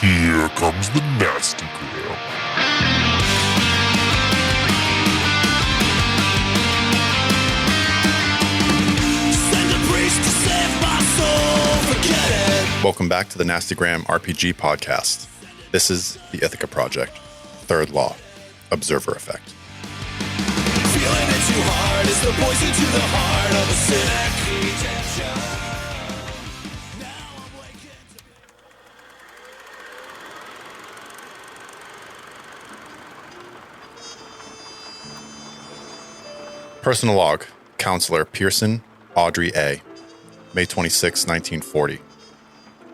Here comes the Nastygram. Send a priest to save my soul, forget it. Welcome back to the Nastygram RPG podcast. This is the Ithaca Project. Third Law. Observer Effect. Feeling it too hard is the poison to the heart of a cynic. Now I'm waking Personal log. Counselor Pearson, Audrey A. May 26, 1940.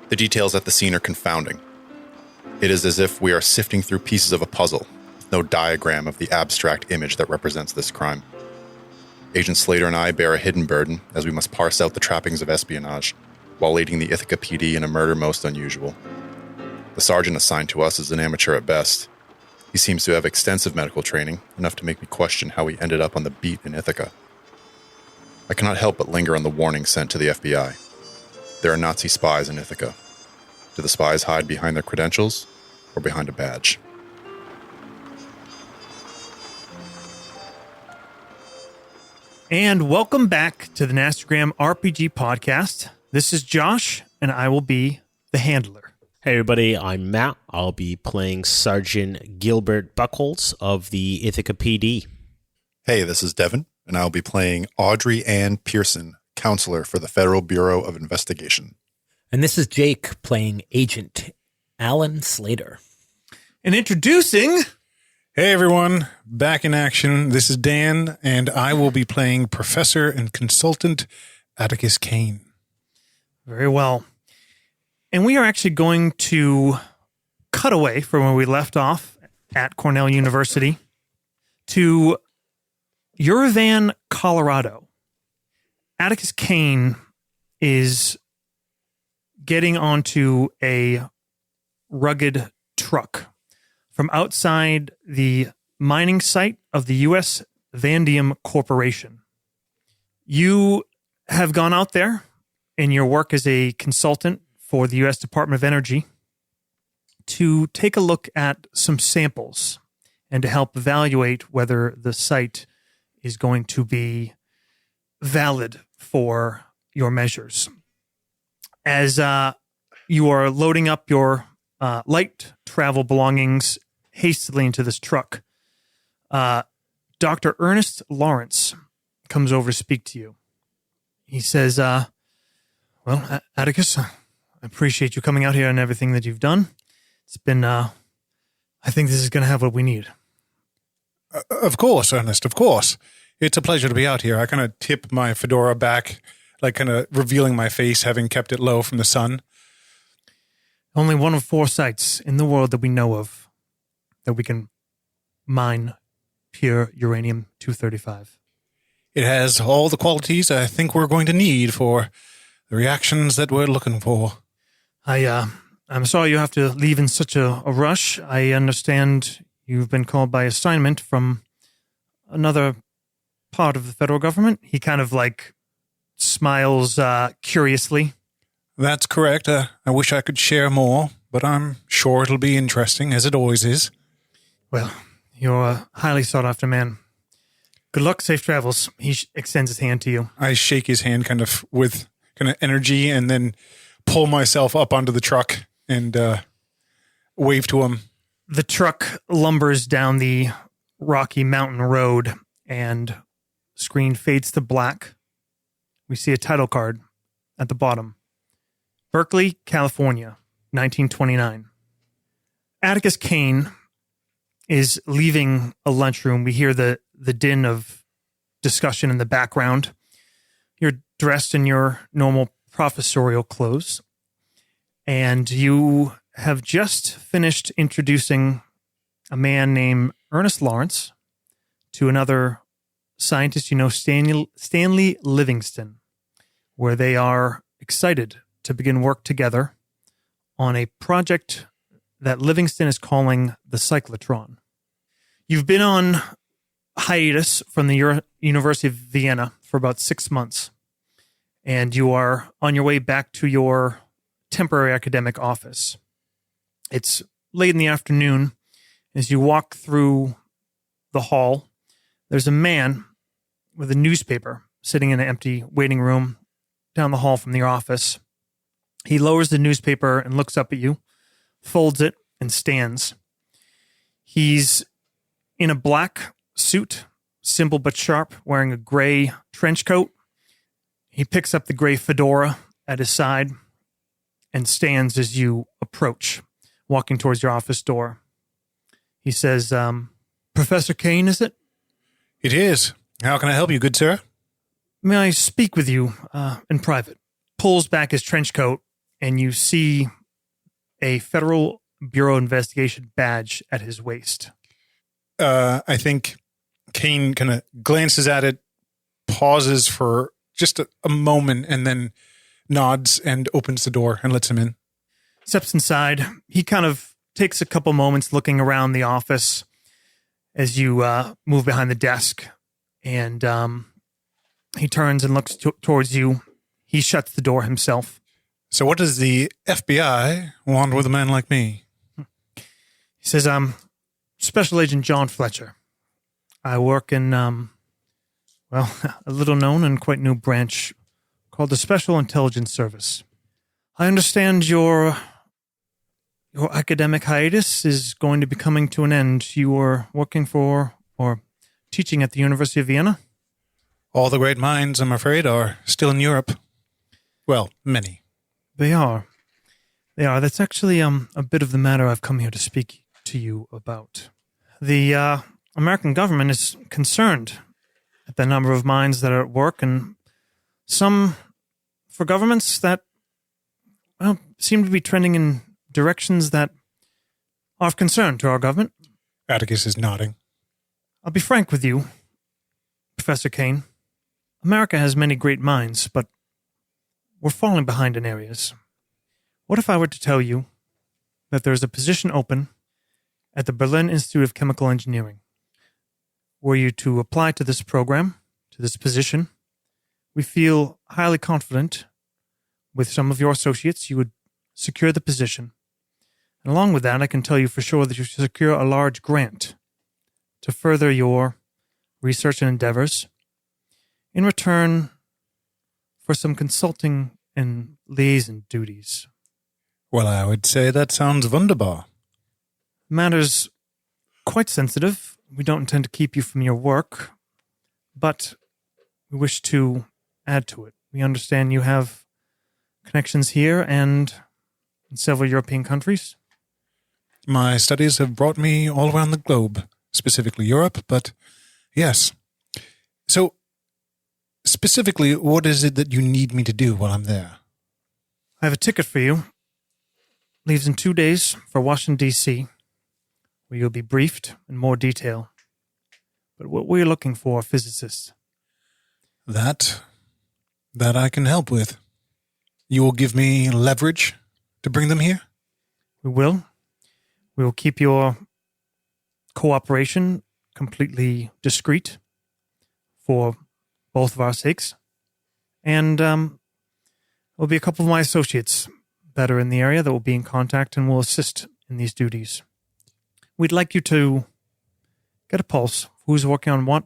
The details at the scene are confounding. It is as if we are sifting through pieces of a puzzle, with no diagram of the abstract image that represents this crime. Agent Slater and I bear a hidden burden, as we must parse out the trappings of espionage, while leading the Ithaca PD in a murder most unusual. The sergeant assigned to us is an amateur at best. He seems to have extensive medical training, enough to make me question how he ended up on the beat in Ithaca. I cannot help but linger on the warning sent to the FBI. There are Nazi spies in Ithaca. Do the spies hide behind their credentials or behind a badge? And welcome back to the Nastygram RPG podcast. This is Josh, and I will be the handler. Hey everybody, I'm Matt. I'll be playing Sergeant Gilbert Buckholz of the Ithaca PD. Hey, this is Devin, and I'll be playing Audrey Ann Pearson, counselor for the Federal Bureau of Investigation. And this is Jake playing Agent Alan Slater. And introducing... Hey everyone, back in action. This is Dan, and I will be playing Professor and Consultant Atticus Kane. Very well. And we are actually going to cut away from where we left off at Cornell University to Uravan, Colorado. Atticus Kane is getting onto a rugged truck from outside the mining site of the U.S. Vanadium Corporation. You have gone out there in your work as a consultant for the U.S. Department of Energy to take a look at some samples and to help evaluate whether the site is going to be valid for your measures. As you are loading up your light travel belongings hastily into this truck, Dr. Ernest Lawrence comes over to speak to you. He says, well, Atticus, I appreciate you coming out here and everything that you've done. It's been, I think this is going to have what we need. Of course, Ernest, of course. It's a pleasure to be out here. I kind of tip my fedora back, like kind of revealing my face, having kept it low from the sun. Only one of 4 sites in the world that we know of that we can mine pure uranium-235. It has all the qualities I think we're going to need for the reactions that we're looking for. I'm sorry you have to leave in such a rush. I understand you've been called by assignment from another part of the federal government. He kind of like smiles curiously. That's correct. I wish I could share more, but I'm sure it'll be interesting, as it always is. Well, you're a highly sought-after man. Good luck, safe travels. He extends his hand to you. I shake his hand kind of with kind of energy and then pull myself up onto the truck and wave to him. The truck lumbers down the rocky mountain road and screen fades to black. We see a title card at the bottom. Berkeley, California, 1929. Atticus Kane is leaving a lunchroom. We hear the din of discussion in the background. You're dressed in your normal professorial clothes, and you have just finished introducing a man named Ernest Lawrence to another scientist you know, Stanley Livingston, where they are excited to begin work together on a project that Livingston is calling the cyclotron. You've been on hiatus from the University of Vienna for about 6 months, and you are on your way back to your temporary academic office. It's late in the afternoon. As you walk through the hall, there's a man with a newspaper sitting in an empty waiting room down the hall from your office. He lowers the newspaper and looks up at you, folds it, and stands. He's in a black suit, simple but sharp, wearing a gray trench coat. He picks up the gray fedora at his side and stands as you approach, walking towards your office door. He says, Professor Kane, is it? It is. How can I help you, good sir? May I speak with you in private? Pulls back his trench coat, and you see a Federal Bureau Investigation badge at his waist. I think Kane kind of glances at it, pauses for just a moment, and then nods and opens the door and lets him in. Steps inside. He kind of takes a couple moments looking around the office as you move behind the desk, and he turns and looks towards you. He shuts the door himself. So what does the FBI want with a man like me? He says, I'm Special Agent John Fletcher. I work in, a little known and quite new branch called the Special Intelligence Service. I understand your academic hiatus is going to be coming to an end. You were working for or teaching at the University of Vienna? All the great minds, I'm afraid, are still in Europe. Well, many. They are. That's actually a bit of the matter I've come here to speak to you about. The American government is concerned at the number of minds that are at work, and some, for governments that seem to be trending in directions that are of concern to our government. Atticus is nodding. I'll be frank with you, Professor Kane. America has many great minds, but we're falling behind in areas. What if I were to tell you that there's a position open at the Berlin Institute of Chemical Engineering? Were you to apply to this program, to this position, we feel highly confident with some of your associates you would secure the position. And along with that, I can tell you for sure that you should secure a large grant to further your research and endeavors in return for some consulting and liaison duties. Well, I would say that sounds wunderbar. Matters quite sensitive. We don't intend to keep you from your work, but we wish to add to it. We understand you have connections here and in several European countries. My studies have brought me all around the globe, specifically Europe, but yes. So, specifically, what is it that you need me to do while I'm there? I have a ticket for you. Leaves in 2 days for Washington, D.C., where you'll be briefed in more detail. But what we're looking for are physicists. That I can help with. You will give me leverage to bring them here? We will. We will keep your cooperation completely discreet for both of our sakes. And there'll be a couple of my associates that are in the area that will be in contact and will assist in these duties. We'd like you to get a pulse of who's working on what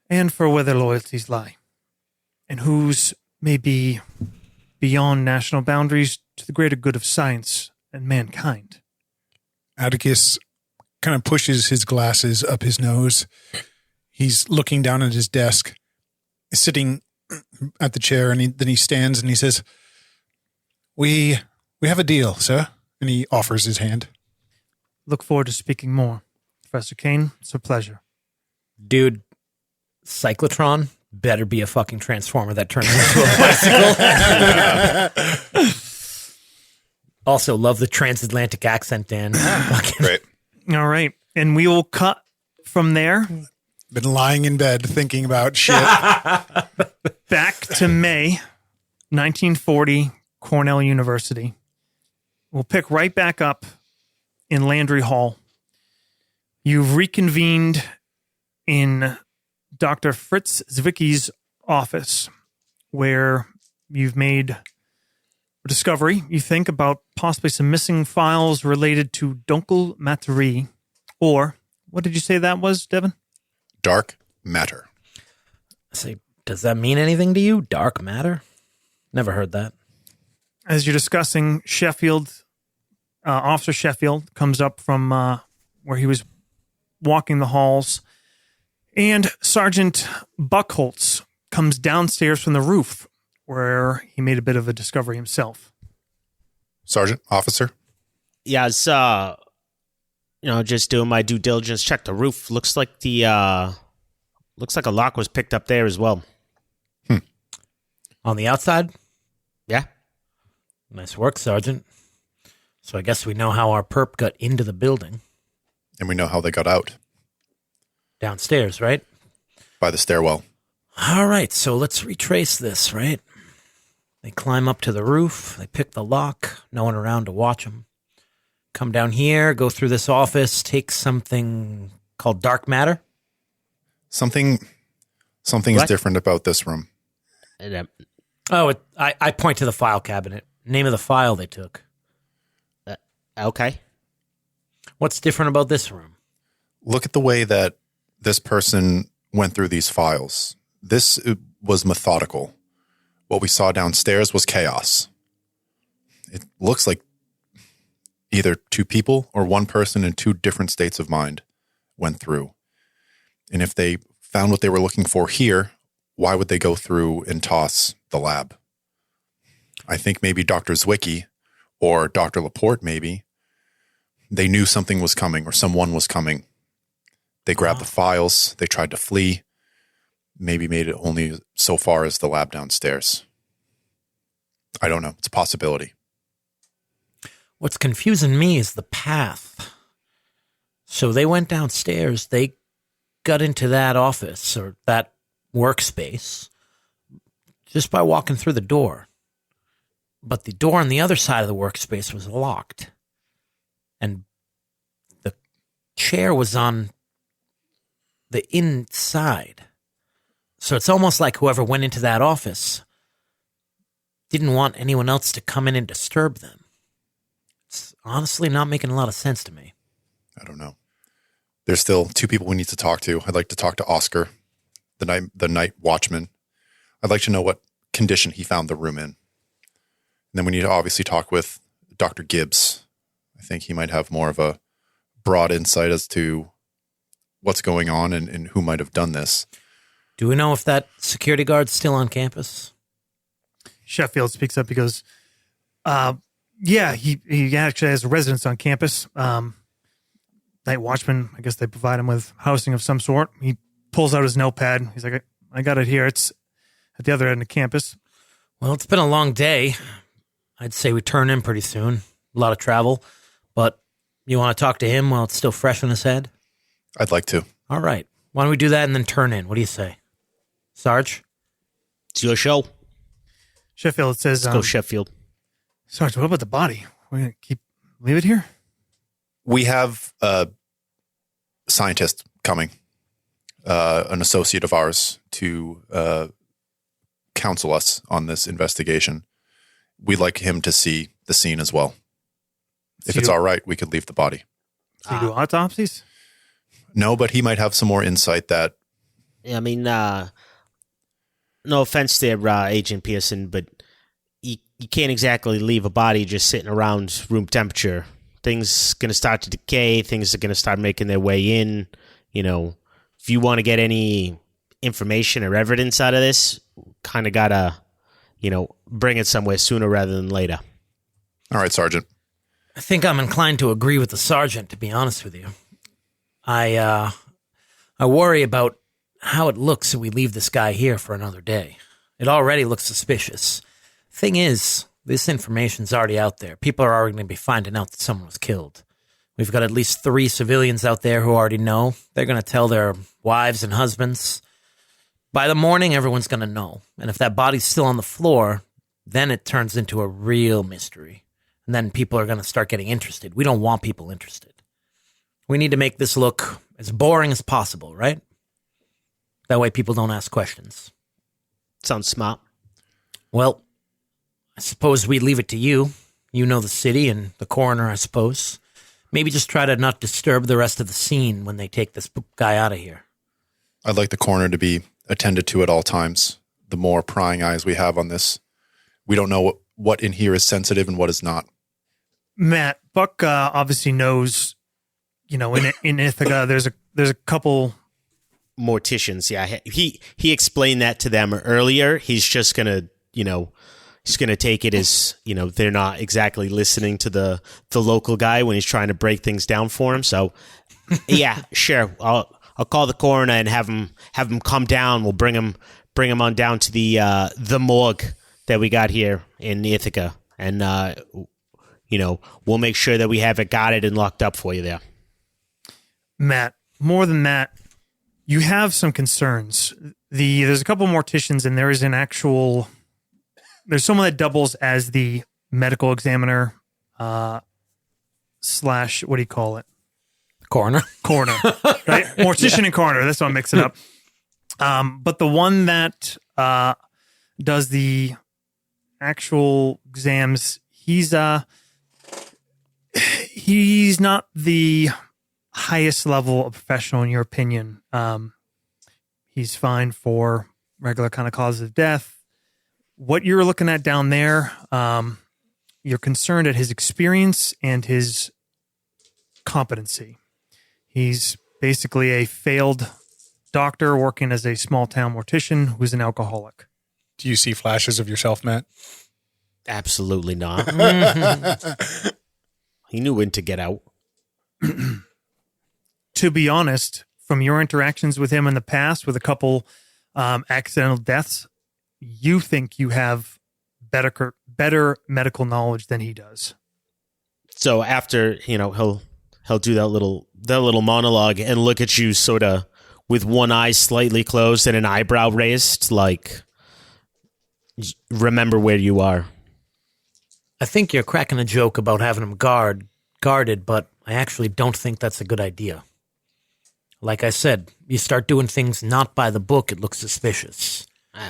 and for where their loyalties lie and whose may be beyond national boundaries to the greater good of science and mankind. Atticus kind of pushes his glasses up his nose. He's looking down at his desk, sitting at the chair, and then he stands and he says, We have a deal, sir. And he offers his hand. Look forward to speaking more. Professor Kane, it's a pleasure. Dude, cyclotron better be a fucking transformer that turns into a bicycle. Also, love the transatlantic accent, Dan. Great. All right. And we will cut from there Been lying in bed thinking about shit. back to May 1940, Cornell University. We'll pick right back up in Landry Hall. You've reconvened in Dr. Fritz Zwicky's office, where you've made discovery, you think, about possibly some missing files related to Dunkel Materie, or what did you say that was, Devin? Dark matter. Say, does that mean anything to you? Dark matter? Never heard that. As you're discussing, Officer Sheffield comes up from where he was walking the halls, and Sergeant Buckholtz comes downstairs from the roof, where he made a bit of a discovery himself. Sergeant, officer. Yeah, it's just doing my due diligence. Check the roof. Looks like a lock was picked up there as well. On the outside? Yeah. Nice work, Sergeant. So I guess we know how our perp got into the building. And we know how they got out. Downstairs, right? By the stairwell. All right, so let's retrace this, right? They climb up to the roof. They pick the lock. No one around to watch them. Come down here, go through this office, take something called dark matter. Something is different about this room. I point to the file cabinet. Name of the file they took. Okay. What's different about this room? Look at the way that this person went through these files. This was methodical. What we saw downstairs was chaos. It looks like either two people or one person in two different states of mind went through. And if they found what they were looking for here, why would they go through and toss the lab? I think maybe Dr. Zwicky or Dr. Laporte, maybe, they knew something was coming or someone was coming. They grabbed the files. They tried to flee. Maybe made it only so far as the lab downstairs. I don't know. It's a possibility. What's confusing me is the path. So they went downstairs. They got into that office or that workspace just by walking through the door. But the door on the other side of the workspace was locked. And the chair was on the inside. So it's almost like whoever went into that office didn't want anyone else to come in and disturb them. It's honestly not making a lot of sense to me. I don't know. There's still two people we need to talk to. I'd like to talk to Oscar, the night watchman. I'd like to know what condition he found the room in. And then we need to obviously talk with Dr. Gibbs. I think he might have more of a broad insight as to what's going on and who might have done this. Do we know if that security guard's still on campus? Sheffield speaks up. He goes, yeah, he actually has a residence on campus. Night watchman, I guess they provide him with housing of some sort. He pulls out his notepad. He's like, I got it here. It's at the other end of campus. Well, it's been a long day. I'd say we turn in pretty soon. A lot of travel. But you want to talk to him while it's still fresh in his head? I'd like to. All right. Why don't we do that and then turn in? What do you say? Sarge? It's your show. Sheffield says, Let's go, Sheffield. Sarge, what about the body? We're going to leave it here? We have a scientist coming, an associate of ours, to counsel us on this investigation. We'd like him to see the scene as well. If it's all right, we could leave the body. So you do autopsies? No, but he might have some more insight that... I mean, no offense there, Agent Pearson, but you can't exactly leave a body just sitting around room temperature. Things going to start to decay. Things are going to start making their way in. You know, if you want to get any information or evidence out of this, kind of got to, bring it somewhere sooner rather than later. All right, Sergeant. I think I'm inclined to agree with the sergeant, to be honest with you. I worry about how it looks if we leave this guy here for another day. It already looks suspicious. Thing is, this information's already out there. People are already going to be finding out that someone was killed. We've got at least 3 civilians out there who already know. They're going to tell their wives and husbands. By the morning, everyone's going to know. And if that body's still on the floor, then it turns into a real mystery. And then people are going to start getting interested. We don't want people interested. We need to make this look as boring as possible, right? That way people don't ask questions. Sounds smart. Well, I suppose we leave it to you. You know the city and the coroner, I suppose. Maybe just try to not disturb the rest of the scene when they take this guy out of here. I'd like the coroner to be attended to at all times. The more prying eyes we have on this, we don't know what in here is sensitive and what is not. Matt, Buck obviously knows, in Ithaca, there's a couple morticians. Yeah, he explained that to them earlier. He's just gonna, he's gonna take it as they're not exactly listening to the local guy when he's trying to break things down for him. So, yeah, sure. I'll call the coroner and have him come down. We'll bring him on down to the morgue that we got here in Ithaca, and we'll make sure that we have it guarded and locked up for you there. Matt, more than that, you have some concerns. There's a couple morticians, and there's someone that doubles as the medical examiner / what do you call it? Coroner, right? Mortician and coroner. That's why I mix it up. But the one that does the actual exams, he's not the highest level of professional in your opinion. He's fine for regular kind of causes of death. What you're looking at down there, you're concerned at his experience and his competency. He's basically a failed doctor working as a small town mortician who's an alcoholic. Do you see flashes of yourself, Matt? Absolutely not. He knew when to get out. To be honest, from your interactions with him in the past, with a couple accidental deaths, you think you have better medical knowledge than he does. So after he'll do that little monologue and look at you sort of with one eye slightly closed and an eyebrow raised, like, remember where you are. I think you're cracking a joke about having him guarded, but I actually don't think that's a good idea. Like I said, you start doing things not by the book, it looks suspicious.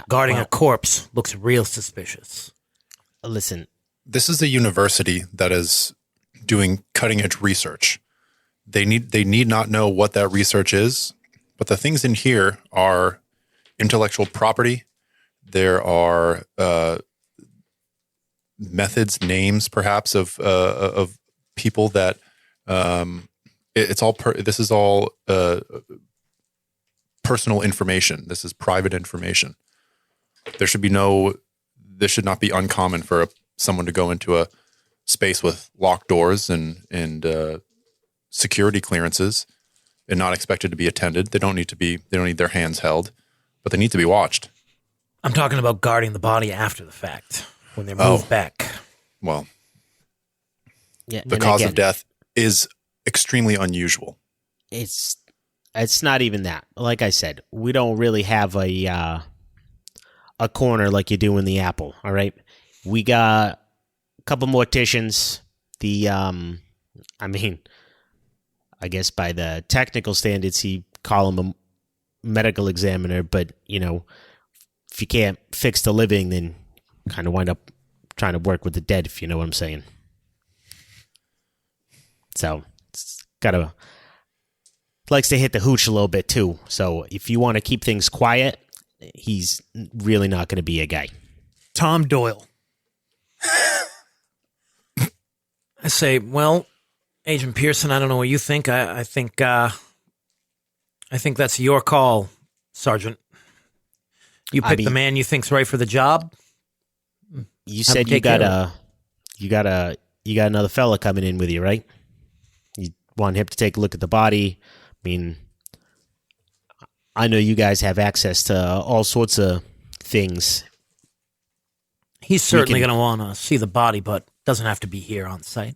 Guarding a corpse looks real suspicious. Listen, this is a university that is doing cutting edge research. They need not know what that research is, but the things in here are intellectual property. There are methods, names, perhaps of people that it's all. This is all personal information. This is private information. This should not be uncommon for someone to go into a space with locked doors and security clearances and not expected to be attended. They don't need their hands held, but they need to be watched. I'm talking about guarding the body after the fact, when they're moved back. Well, yeah, the cause of death is extremely unusual. It's not even that. Like I said, we don't really have a corner like you do in the Apple. All right, we got a couple morticians. I guess by the technical standards, he call him a medical examiner, but if you can't fix the living, then kind of wind up trying to work with the dead, if you know what I'm saying. So it's likes to hit the hooch a little bit too. So if you want to keep things quiet, he's really not going to be a guy. Tom Doyle. I say, well, Agent Pearson, I don't know what you think. I think that's your call, Sergeant. You pick the man you think's right for the job. You said you got another fella coming in with you, right? You want him to take a look at the body. I mean, I know you guys have access to all sorts of things. He's certainly going to want to see the body, but doesn't have to be here on site.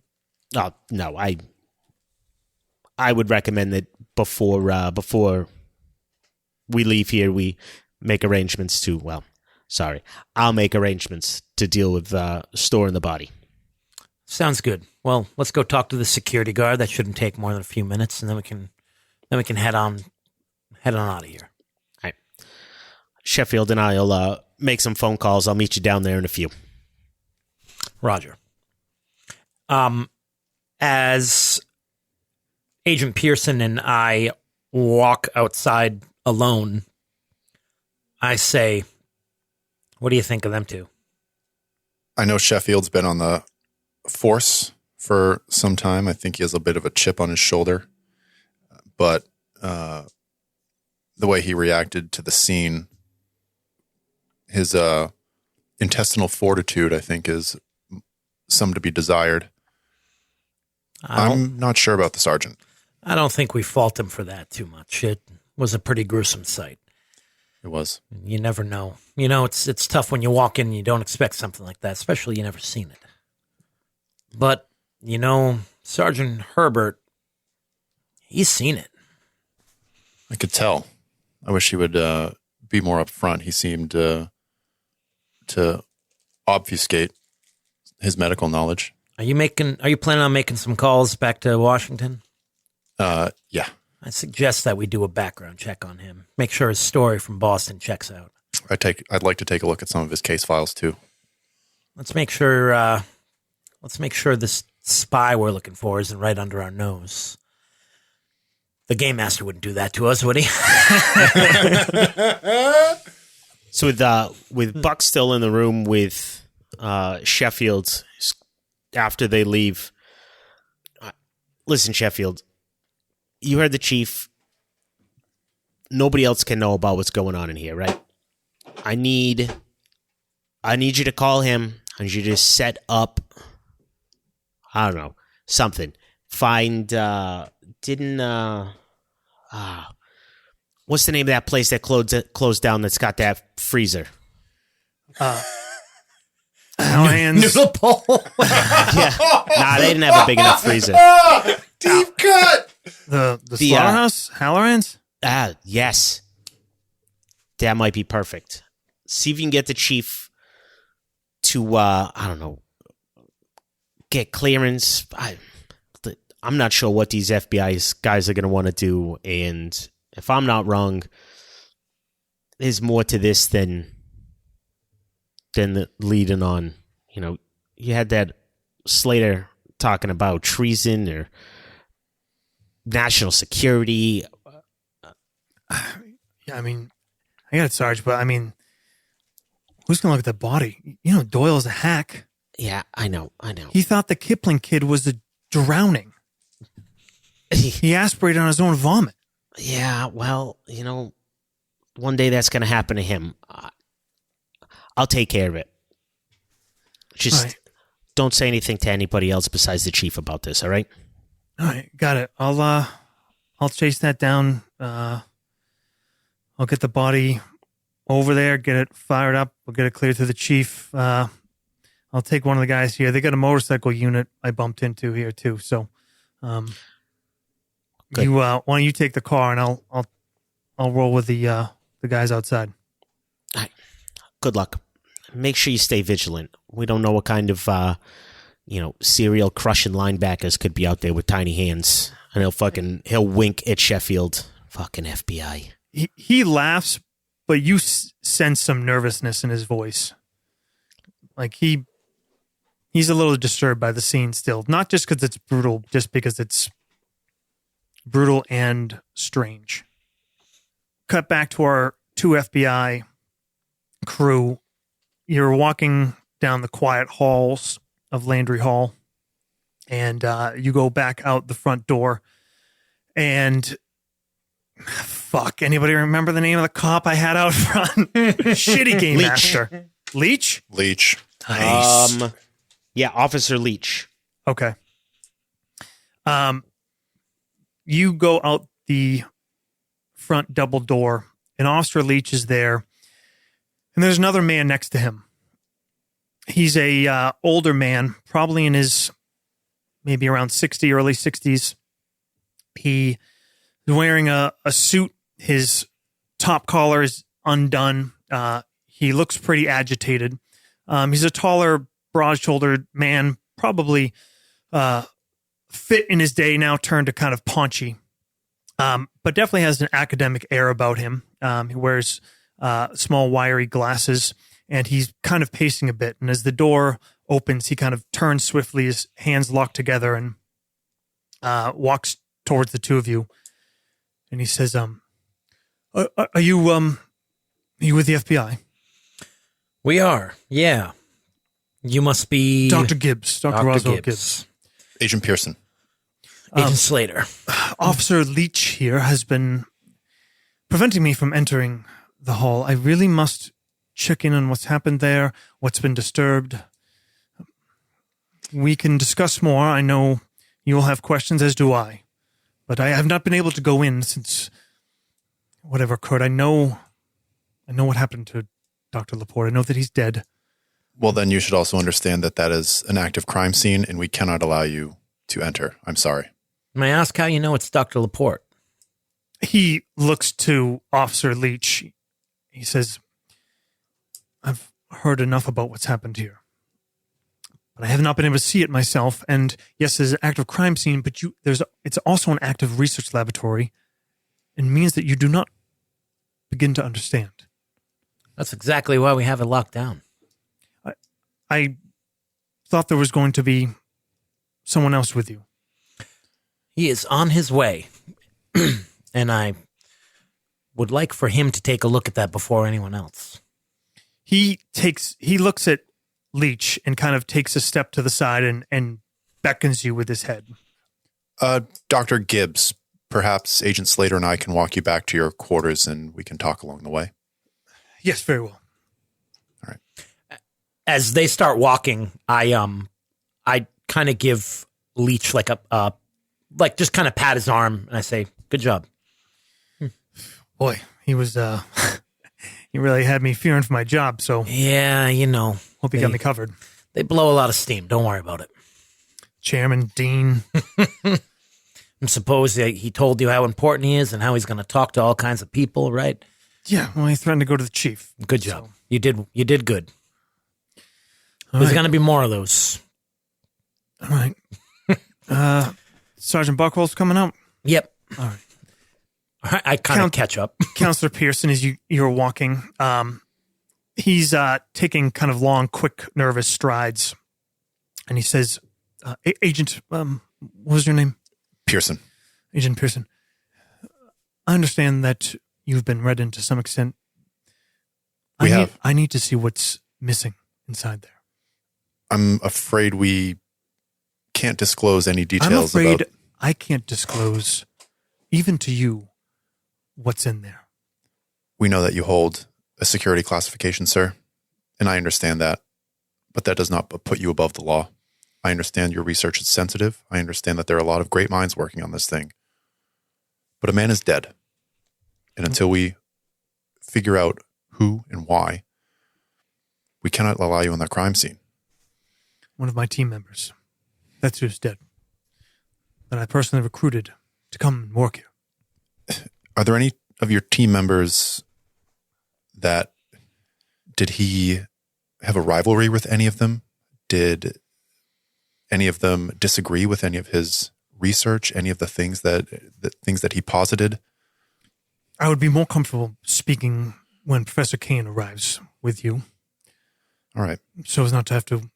Oh, no, I would recommend that before we leave here, we make arrangements to, I'll make arrangements to deal with storing the body. Sounds good. Well, let's go talk to the security guard. That shouldn't take more than a few minutes, and then we can head on out of here. All right. Sheffield and I'll make some phone calls. I'll meet you down there in a few. Roger. As Agent Pearson and I walk outside alone, I say, what do you think of them two? I know Sheffield's been on the force for some time. I think he has a bit of a chip on his shoulder. But the way he reacted to the scene, his intestinal fortitude, I think, is some to be desired. I'm not sure about the sergeant. I don't think we fault him for that too much. It was a pretty gruesome sight. It was. You never know. You know, it's tough when you walk in and you don't expect something like that, especially you never seen it. But, you know, Sergeant Herbert, he's seen it. I could tell. I wish he would be more upfront. He seemed to obfuscate his medical knowledge. Are you planning on making some calls back to Washington? Yeah. I suggest that we do a background check on him. Make sure his story from Boston checks out. I'd like to take a look at some of his case files too. Let's make sure this spy we're looking for isn't right under our nose. The game master wouldn't do that to us, would he? So with Buck still in the room with Sheffield after they leave, listen, Sheffield, you heard the chief. Nobody else can know about what's going on in here, right? I need you to call him. I need you to set up, I don't know, something. Find, what's the name of that place that closed down that's got that freezer? Hands. Noodle bowl. Yeah. Nah, they didn't have a big enough freezer. Deep cut! The slaughterhouse? Halloran's? Yes. That might be perfect. See if you can get the chief to, I don't know, get clearance. I'm not sure what these FBI guys are going to want to do. And if I'm not wrong, there's more to this than the leading on. You know, you had that Slater talking about treason or national security. Yeah, I mean, I got it, Sarge, but I mean, who's going to look at the body? You know, Doyle's a hack. Yeah, I know. He thought the Kipling kid was drowning. He aspirated on his own vomit. Yeah, well, you know, one day that's going to happen to him. I'll take care of it. Just don't say anything to anybody else besides the chief about this, all right? All right, got it. I'll chase that down. I'll get the body over there, get it fired up. We'll get it cleared to the chief. I'll take one of the guys here. They got a motorcycle unit I bumped into here too. So, why don't you take the car and I'll roll with the guys outside. All right. Good luck. Make sure you stay vigilant. We don't know what kind of serial crushing linebackers could be out there with tiny hands. And he'll wink at Sheffield. Fucking FBI. He laughs, but you sense some nervousness in his voice. Like he's a little disturbed by the scene still. Not just because it's brutal, just because it's brutal and strange. Cut back to our two FBI crew. You're walking down the quiet halls of Landry Hall, and you go back out the front door, and fuck, anybody remember the name of the cop I had out front? Shitty game Leach. master. Leach? Leach. Nice. Yeah, Officer Leach. Okay. You go out the front double door, and Officer Leach is there, and there's another man next to him. He's a older man, probably in his maybe around 60, early 60s. He is wearing a suit. His top collar is undone. He looks pretty agitated. He's a taller, broad-shouldered man, probably fit in his day, now turned to kind of paunchy, but definitely has an academic air about him. He wears small, wiry glasses, and he's kind of pacing a bit. And as the door opens, he kind of turns swiftly, his hands locked together, and walks towards the two of you. And he says, are you with the FBI? We are, yeah. You must be... Dr. Gibbs, Dr. Roswell Gibbs. Agent Pearson. Agent Slater. Officer Leach here has been preventing me from entering the hall. I really must check in on what's happened there, what's been disturbed. We can discuss more. I know you'll have questions, as do I. But I have not been able to go in since whatever occurred. I know what happened to Dr. Laporte. I know that he's dead. Well, then you should also understand that that is an active crime scene and we cannot allow you to enter. I'm sorry. May I ask how you know it's Dr. Laporte? He looks to Officer Leach. He says, I've heard enough about what's happened here. But I have not been able to see it myself. And yes, there's an active crime scene, but it's also an active research laboratory and means that you do not begin to understand. That's exactly why we have it locked down. I thought there was going to be someone else with you. He is on his way. And I would like for him to take a look at that before anyone else. He looks at Leach and kind of takes a step to the side and beckons you with his head. Dr. Gibbs, perhaps Agent Slater and I can walk you back to your quarters and we can talk along the way. Yes, very well. All right. As they start walking, I kind of give Leach like just kind of pat his arm and I say, "Good job." Boy, he was he really had me fearing for my job, so yeah, hope he got me covered. They blow a lot of steam. Don't worry about it. Chairman, Dean. I suppose he told you how important he is and how he's going to talk to all kinds of people, right? Yeah, well, he threatened to go to the chief. Good job. So. You did good. All There's right. going to be more of those. All right. Sergeant Buckwell's coming out. Yep. All right. I kind of catch up. Counselor Pearson, as you're walking, he's taking kind of long, quick, nervous strides. And he says, Agent, what was your name? Pearson. Agent Pearson. I understand that you've been read in to some extent. I need to see what's missing inside there. I'm afraid we can't disclose any details. I'm afraid about... I can't disclose, even to you, what's in there. We know that you hold a security classification, sir, and I understand that, but that does not put you above the law. I understand your research is sensitive. I understand that there are a lot of great minds working on this thing, but a man is dead. And until we figure out who and why, we cannot allow you on that crime scene. One of my team members. That's who's dead. That I personally recruited to come and work here. Are there any of your team members did he have a rivalry with any of them? Did any of them disagree with any of his research, any of the things that he posited? I would be more comfortable speaking when Professor Kane arrives with you. All right. So as not to have to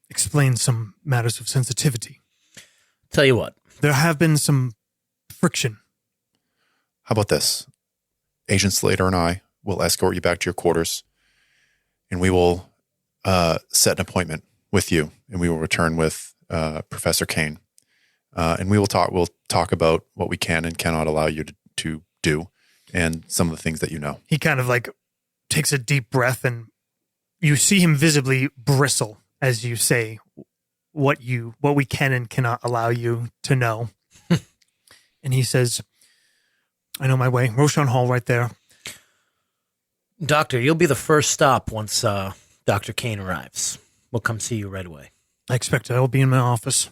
explain some matters of sensitivity. Tell you what. There have been some friction. How about this? Agent Slater and I will escort you back to your quarters, and we will set an appointment with you, and we will return with Professor Kane. And we will talk. We'll talk about what we can and cannot allow you to do, and some of the things that you know. He kind of like takes a deep breath, and you see him visibly bristle as you say what we can and cannot allow you to know. And he says, I know my way. Roshan Hall right there. Doctor, you'll be the first stop once Dr. Kane arrives. We'll come see you right away. I expect I will be in my office.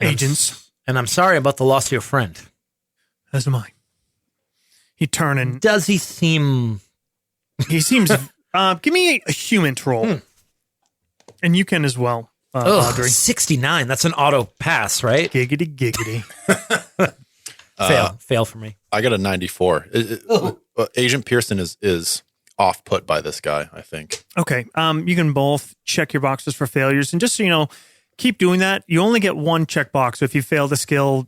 Agents. And I'm sorry about the loss of your friend. As am I. He turned and... Does he seem... He seems... give me a human roll. And you can as well, Audrey. 69. That's an auto pass, right? Giggity, giggity. Fail for me. I got a 94. Agent Pearson is off put by this guy, I think. Okay. You can both check your boxes for failures, and just so you know, keep doing that. You only get one checkbox. So if you fail the skill,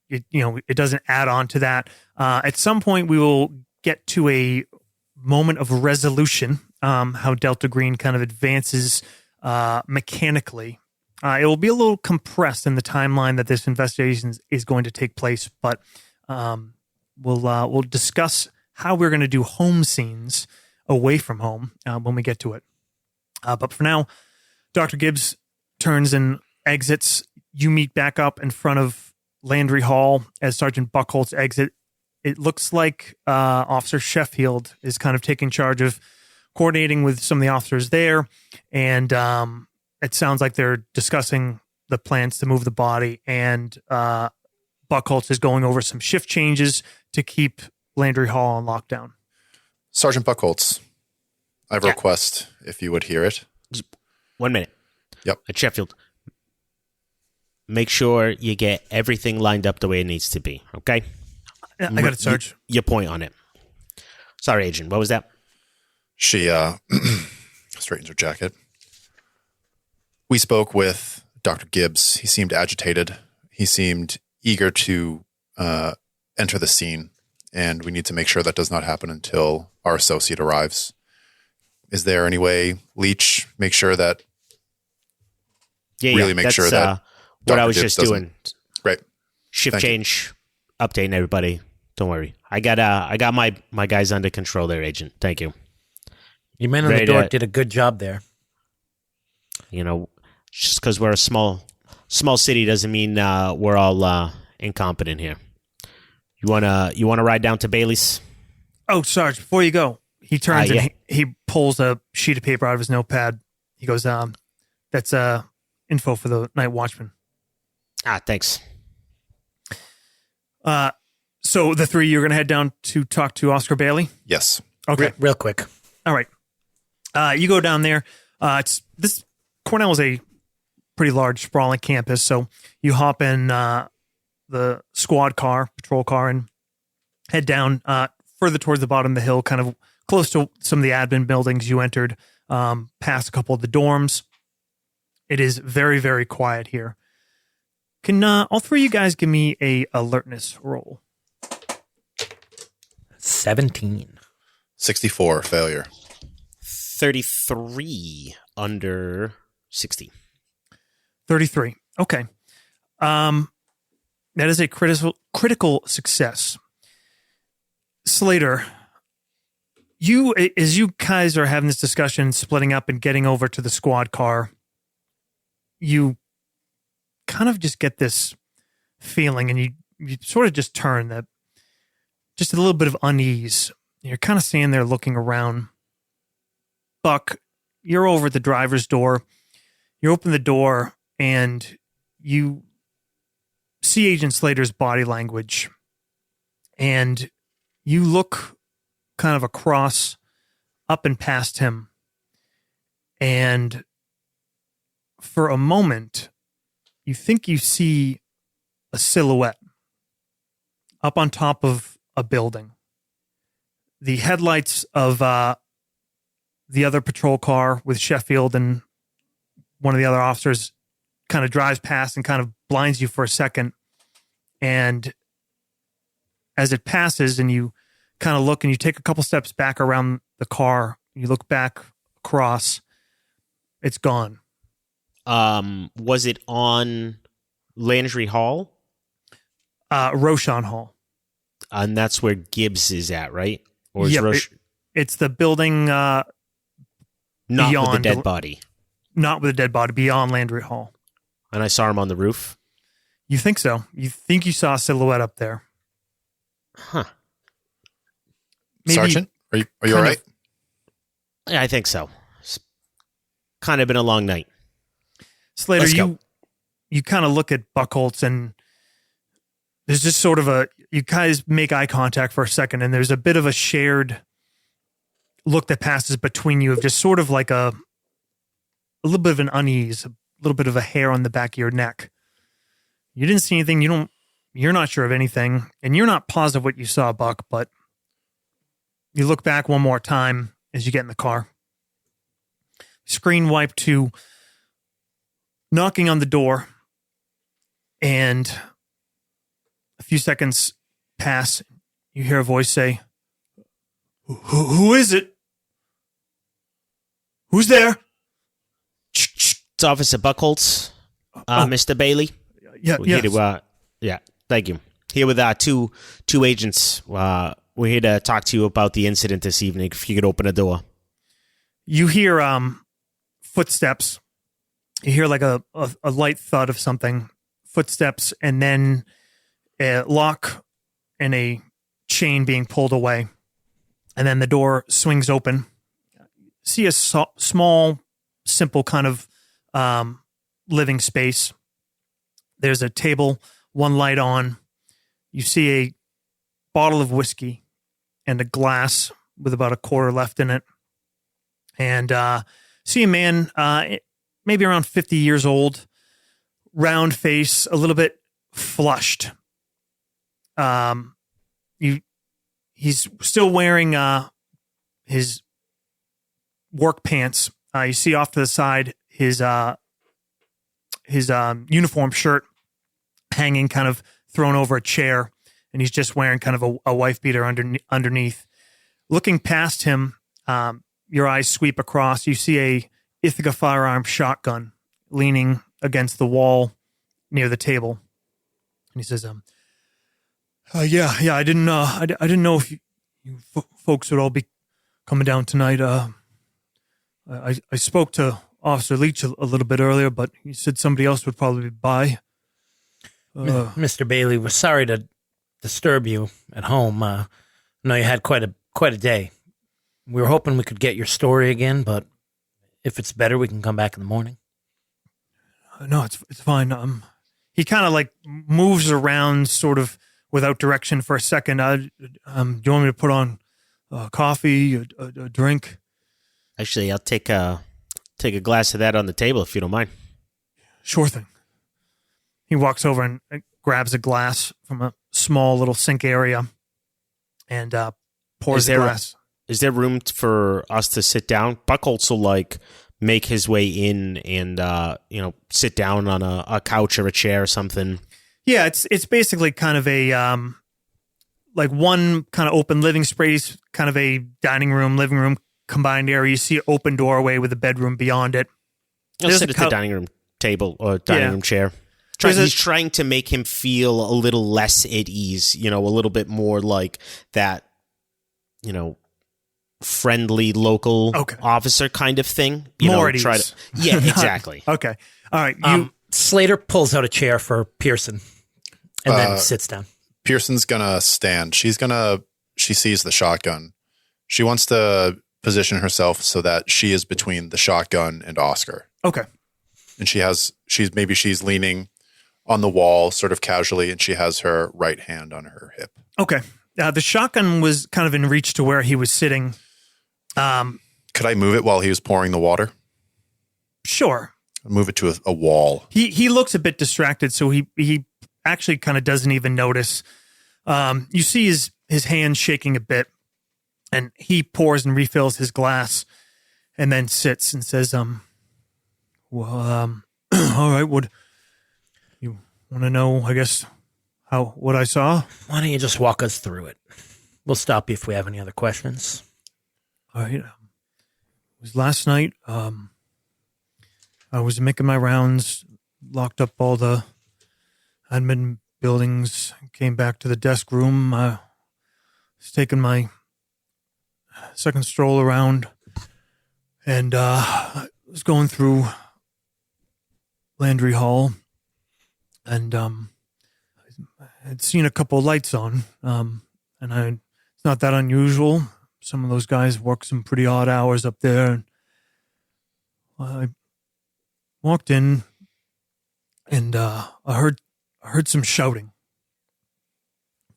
it doesn't add on to that. At some point, we will get to a moment of resolution. How Delta Green kind of advances mechanically. It will be a little compressed in the timeline that this investigation is going to take place, but we'll discuss how we're going to do home scenes away from home when we get to it. But for now, Dr. Gibbs turns and exits. You meet back up in front of Landry Hall as Sergeant Buckholtz exit. It looks like Officer Sheffield is kind of taking charge of coordinating with some of the officers there, and it sounds like they're discussing the plans to move the body, and Buckholtz is going over some shift changes to keep Landry Hall on lockdown. Sergeant Buckholtz, I have a request, if you would hear it. 1 minute. Yep. At Sheffield, make sure you get everything lined up the way it needs to be, okay? I got it, Sarge. Your point on it. Sorry, Agent. What was that? She straightens her jacket. We spoke with Dr. Gibbs. He seemed agitated. He seemed eager to enter the scene, and we need to make sure that does not happen until our associate arrives. Is there any way, Leach, make sure that make sure that what Dr. I was Gibbs just doing. Great. Shift Thank change, updating everybody. Don't worry. I got my guys under control there, Agent. Thank you. Your man on the door did a good job there. Just because we're a small city doesn't mean we're all incompetent here. You wanna ride down to Bailey's? Oh, Sarge, before you go, he turns and he pulls a sheet of paper out of his notepad. He goes, that's info for the night watchman. Thanks. So the three, you're going to head down to talk to Oscar Bailey? Yes. Okay. Real quick. All right. You go down there. Cornell is a pretty large, sprawling campus, so you hop in the squad car, patrol car, and head down further towards the bottom of the hill, kind of close to some of the admin buildings you entered, past a couple of the dorms. It is very, very quiet here. Can all three of you guys give me a alertness roll? 17. 64, failure. 33 under 60. 33. Okay. That is a critical success. Slater, as you guys are having this discussion, splitting up and getting over to the squad car, you kind of just get this feeling, and you sort of just turn that, just a little bit of unease. You're kind of standing there looking around. Buck, you're over at the driver's door. You open the door and you see Agent Slater's body language, and you look kind of across, up and past him, and for a moment, you think you see a silhouette up on top of a building. The headlights of the other patrol car with Sheffield and one of the other officers kind of drives past and kind of blinds you for a second. And as it passes and you kind of look and you take a couple steps back around the car, you look back across, it's gone. Was it on Landry Hall? Roshan Hall. And that's where Gibbs is at, right? Or is Yep, it's the building not beyond with the dead body? Not with a dead body, beyond Landry Hall. And I saw him on the roof? You think so? You think you saw a silhouette up there? Huh. Maybe Sergeant, are you all right? Yeah, I think so. It's kind of been a long night. Slater, Let's go. you kind of look at Buckholtz, and there's just sort of you guys make eye contact for a second, and there's a bit of a shared look that passes between you of just sort of like a little bit of an unease, a little bit of a hair on the back of your neck. You didn't see anything. You're not sure of anything, and you're not positive what you saw, Buck, but you look back one more time as you get in the car. Screen wipe to knocking on the door, and a few seconds pass. You hear a voice say, who is it? Who's there? It's Officer Buckholz, Mr. Bailey. Yeah, We're here yes. to, thank you. Here with two agents. We're here to talk to you about the incident this evening. If you could open the door. You hear footsteps. You hear like a light thud of something, footsteps, and then a lock and a chain being pulled away. And then the door swings open. See a small, simple kind of living space. There's a table, one light on. You see a bottle of whiskey and a glass with about a quarter left in it. And see a man, maybe around 50 years old, round face, a little bit flushed. He's still wearing his work pants. You see off to the side his uniform shirt hanging, kind of thrown over a chair, and he's just wearing kind of a wife beater underneath. Looking past him, your eyes sweep across. You see a Ithaca firearm shotgun leaning against the wall near the table, and he says, "Yeah, I didn't know if you folks would all be coming down tonight. I spoke to Officer Leach a little bit earlier, but he said somebody else would probably be by." Mr. Bailey, we're sorry to disturb you at home. I know you had quite a day. We were hoping we could get your story again, but if it's better, we can come back in the morning. No, it's fine. He kind of like moves around, sort of without direction for a second. Do you want me to put on coffee, a drink? Actually, I'll take a glass of that on the table if you don't mind. Sure thing. He walks over and grabs a glass from a small little sink area and pours the glass. Is there room for us to sit down? Buckholz will like make his way in and sit down on a couch or a chair or something. Yeah, it's basically kind of a like one kind of open living space, kind of a dining room, living room combined area. You see an open doorway with a bedroom beyond it. I'll sit at the dining room table or dining room chair. He's trying to make him feel a little less at ease, a little bit more like that, friendly local officer kind of thing. More at ease. Yeah, exactly. Okay. All right. Slater pulls out a chair for Pearson and then sits down. Pearson's gonna stand. She sees the shotgun. She wants to position herself so that she is between the shotgun and Oscar. Okay. And she's leaning on the wall sort of casually, and she has her right hand on her hip. Okay. The shotgun was kind of in reach to where he was sitting. Could I move it while he was pouring the water? Sure. Move it to a wall. He looks a bit distracted, so he actually kind of doesn't even notice. You see his hand shaking a bit, and he pours and refills his glass, and then sits and says, all right, what you want to know, I guess, what I saw? Why don't you just walk us through it? We'll stop you if we have any other questions. All right. It was last night. I was making my rounds, locked up all the admin buildings, came back to the desk room. I was taking my second stroll around, and I was going through Landry Hall, and I had seen a couple of lights on, and it's not that unusual. Some of those guys work some pretty odd hours up there. And I walked in, and I heard some shouting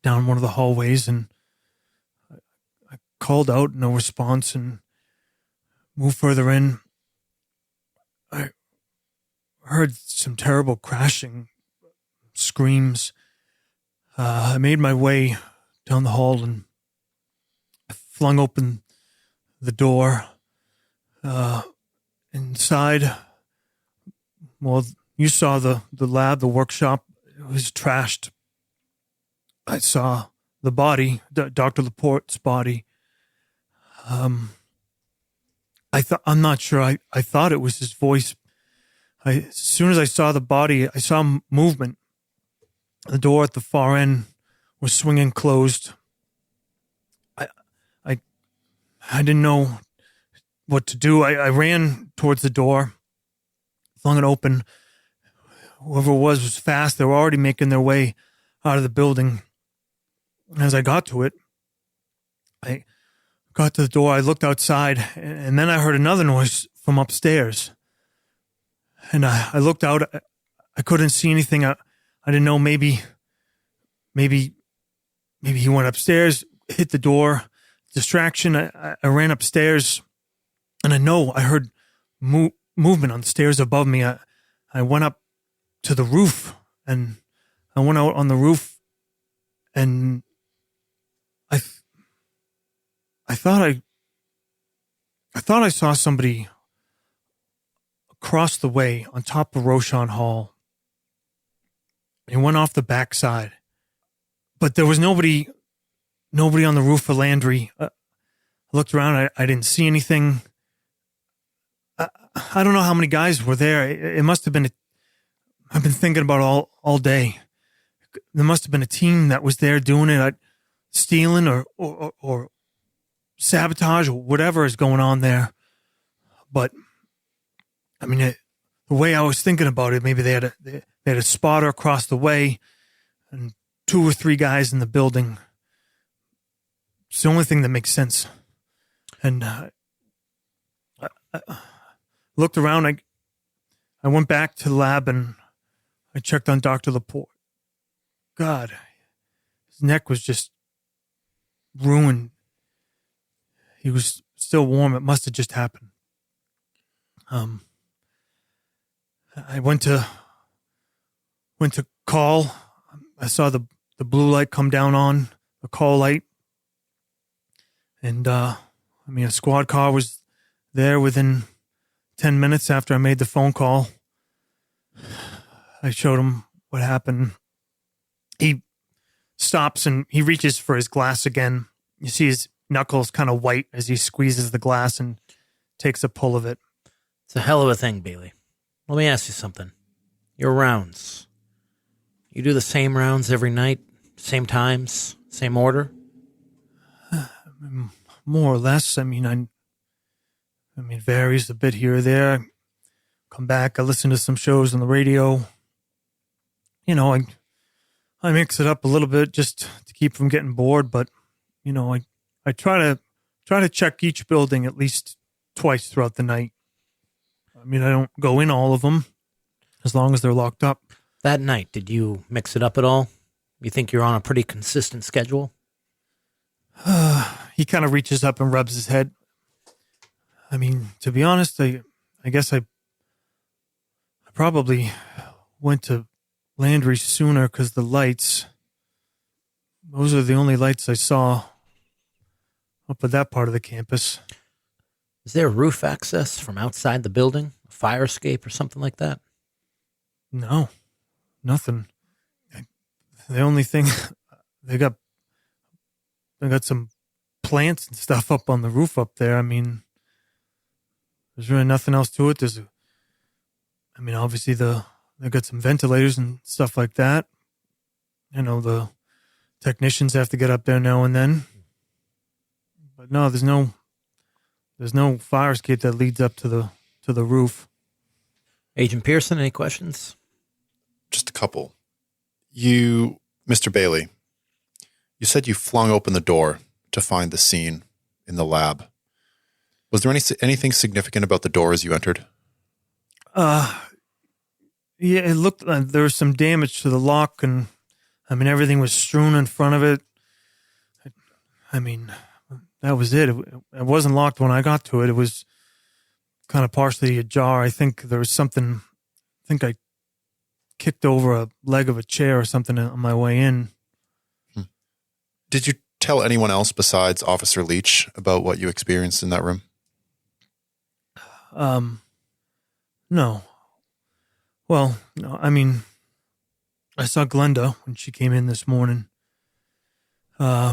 down one of the hallways, and I called out, no response, and moved further in. I heard some terrible crashing, screams. I made my way down the hall and flung open the door. Inside, well, you saw the lab, the workshop. It was trashed. I saw the body, Dr. Laporte's body. I'm not sure. I thought it was his voice. As soon as I saw the body, I saw movement. The door at the far end was swinging closed. I didn't know what to do. I ran towards the door, flung it open. Whoever it was fast. They were already making their way out of the building. As I got to it, I got to the door. I looked outside, and then I heard another noise from upstairs. And I looked out. I couldn't see anything. I didn't know. Maybe he went upstairs, hit the door. Distraction. I ran upstairs, and I heard movement on the stairs above me. I went up to the roof, and I went out on the roof, and I thought I saw somebody across the way on top of Roshan Hall. He went off the backside, but there was nobody on the roof of Landry. I looked around. I didn't see anything. I don't know how many guys were there. It must have been. I've been thinking about all day. There must have been a team that was there doing it, stealing or sabotage or whatever is going on there. But I mean, the way I was thinking about it, maybe they had a spotter across the way, and 2 or 3 guys in the building. It's the only thing that makes sense. And I looked around. I went back to the lab and I checked on Dr. Laporte. God, his neck was just ruined. He was still warm. It must have just happened. I went to call. I saw the blue light come down on the call light. And, a squad car was there within 10 minutes after I made the phone call. I showed him what happened. He stops and he reaches for his glass again. You see his knuckles kind of white as he squeezes the glass and takes a pull of it. It's a hell of a thing, Bailey. Let me ask you something. Your rounds. You do the same rounds every night? Same times? Same order? More or less. It varies a bit here or there. Come back, I listen to some shows on the radio. I mix it up a little bit just to keep from getting bored, but I try to check each building at least twice throughout the night. I don't go in all of them as long as they're locked up. That night, did you mix it up at all? You think you're on a pretty consistent schedule? He kind of reaches up and rubs his head. To be honest, I guess I probably went to Landry sooner because the lights, those are the only lights I saw up at that part of the campus. Is there roof access from outside the building? A fire escape or something like that? No, nothing. The only thing, they got some plants and stuff up on the roof up there. There's really nothing else to it. Obviously they got some ventilators and stuff like that. The technicians have to get up there now and then. But no, there's no fire escape that leads up to the roof. Agent Pearson, any questions? Just a couple. You, Mr. Bailey, you said you flung open the door to find the scene in the lab. Was there anything significant about the door as you entered? Yeah, it looked like there was some damage to the lock, and everything was strewn in front of it. That was it. It wasn't locked when I got to it. It was kind of partially ajar. I think there was something. I think I kicked over a leg of a chair or something on my way in. Did you tell anyone else besides Officer Leach about what you experienced in that room? No. Well, no, I mean, I saw Glenda when she came in this morning. I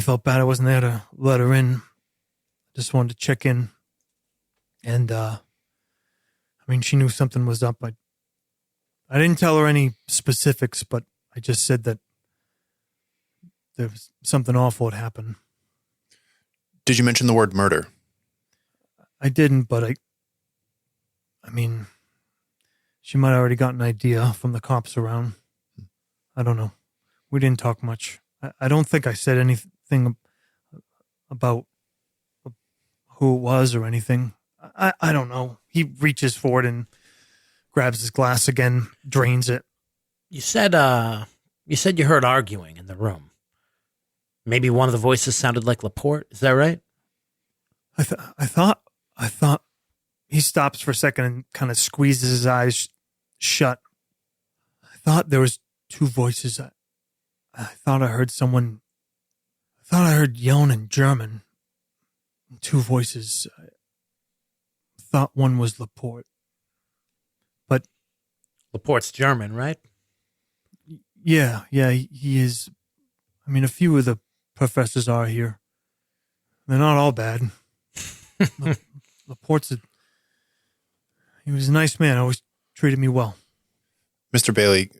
felt bad I wasn't there to let her in. Just wanted to check in. And, I mean, she knew something was up. I didn't tell her any specifics, but I just said that there was something awful had happened. Did you mention the word murder? I didn't, but I mean, she might have already got an idea from the cops around. I don't know. We didn't talk much. I don't think I said anything about who it was or anything. I don't know. He reaches forward and grabs his glass again, drains it. You said you heard arguing in the room. Maybe one of the voices sounded like Laporte. Is that right? I thought he stops for a second and kind of squeezes his eyes shut. I thought there was two voices. I thought I heard someone. I thought I heard yelling in German. Two voices. I thought one was Laporte. But Laporte's German, right? yeah, he is. I mean, a few of the professors are here. They're not all bad. Laporte's he was a nice man. Always treated me well. Mr. Bailey,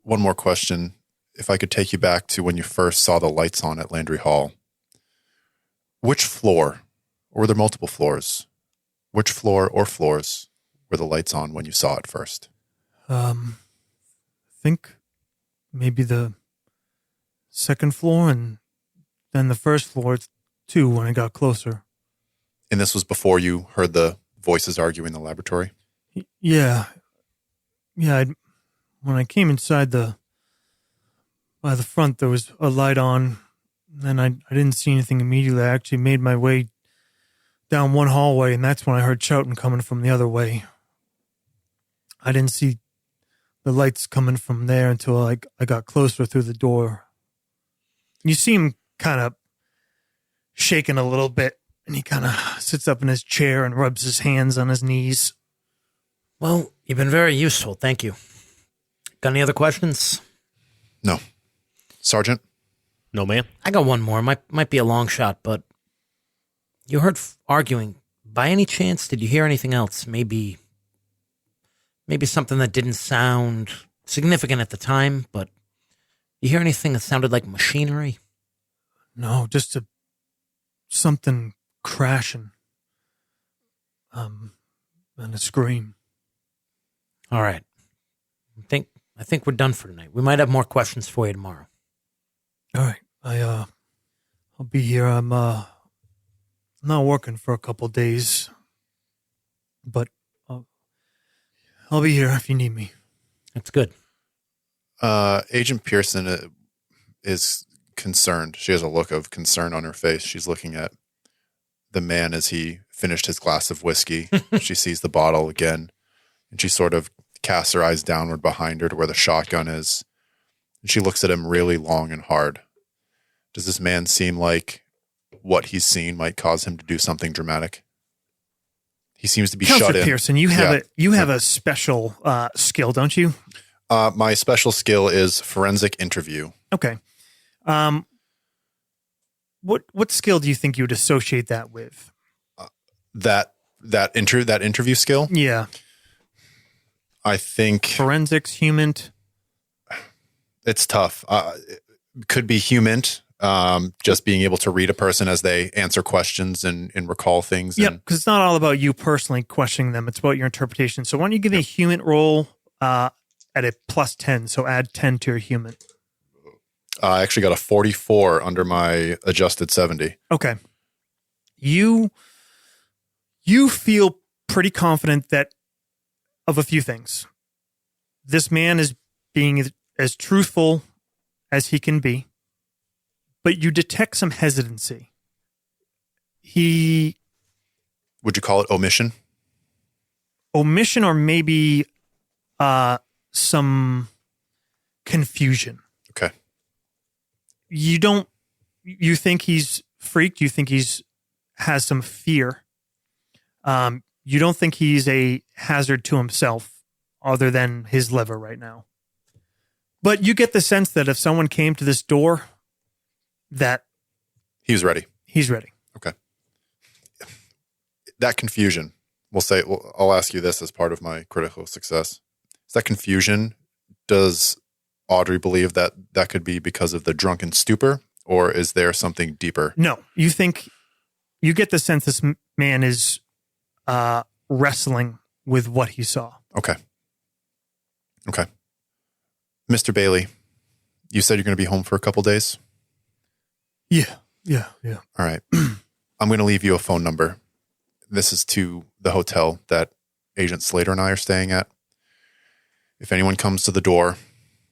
one more question. If I could take you back to when you first saw the lights on at Landry Hall, which floor, or were there multiple floors? Which floor or floors were the lights on when you saw it first? I think maybe the second floor and then the first floor too when I got closer. And this was before you heard the voices arguing in the laboratory? Yeah. When I came inside by the front, there was a light on, and I didn't see anything immediately. I actually made my way down one hallway, and that's when I heard shouting coming from the other way. I didn't see the lights coming from there until I got closer through the door. You see him kind of shaking a little bit, and he kind of sits up in his chair and rubs his hands on his knees. Well, you've been very useful. Thank you. Got any other questions? No. Sergeant? No, ma'am. I got one more. Might be a long shot, but you heard arguing. By any chance, did you hear anything else? Maybe something that didn't sound significant at the time, but you hear anything that sounded like machinery? No, just something crashing. And a scream. All right. I think we're done for tonight. We might have more questions for you tomorrow. All right. I'll be here. I'm not working for a couple days, but I'll be here if you need me. That's good. Agent Pearson is concerned. She has a look of concern on her face. She's looking at the man as he finished his glass of whiskey. She sees the bottle again, and she sort of casts her eyes downward behind her to where the shotgun is. And she looks at him really long and hard. Does this man seem like what he's seen might cause him to do something dramatic? He seems to be Counselor shut in. Pearson, you have a special skill, don't you? My special skill is forensic interview. Okay. What skill do you think you would associate that with? That interview skill? Yeah. I think Forensics, human. it's tough. It could be human, just being able to read a person as they answer questions and recall things. Yeah, because it's not all about you personally questioning them. It's about your interpretation. So why don't you give me a human roll at a plus 10, so add 10 to your human. I actually got a 44 under my adjusted 70. Okay. You feel pretty confident that of a few things. This man is being as truthful as he can be, but you detect some hesitancy. Would you call it omission? Omission or maybe some confusion. Okay. you think he's freaked. You think has some fear. You don't think he's a hazard to himself other than his liver right now. But you get the sense that if someone came to this door, that He's ready. he's ready. Okay. That confusion, I'll ask you this as part of my critical success. Is that confusion, does Audrey believe that could be because of the drunken stupor, or is there something deeper? No, you get the sense this man is wrestling with what he saw. Okay. Mr. Bailey, you said you're going to be home for a couple days? Yeah. All right. I'm going to leave you a phone number. This is to the hotel that Agent Slater and I are staying at. If anyone comes to the door,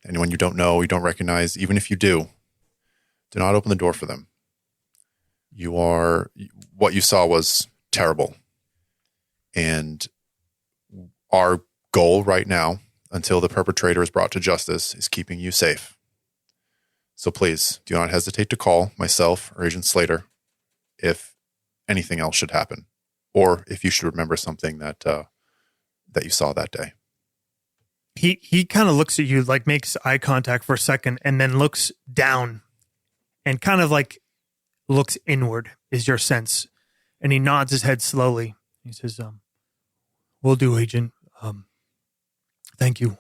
anyone you don't know, you don't recognize, even if you do not open the door for them. What you saw was terrible. And our goal right now, until the perpetrator is brought to justice, is keeping you safe. So please do not hesitate to call myself or Agent Slater if anything else should happen, or if you should remember something that you saw that day. He kind of looks at you, like makes eye contact for a second, and then looks down and kind of like looks inward, is your sense. And he nods his head slowly. He says, "Will do, Agent. Thank you.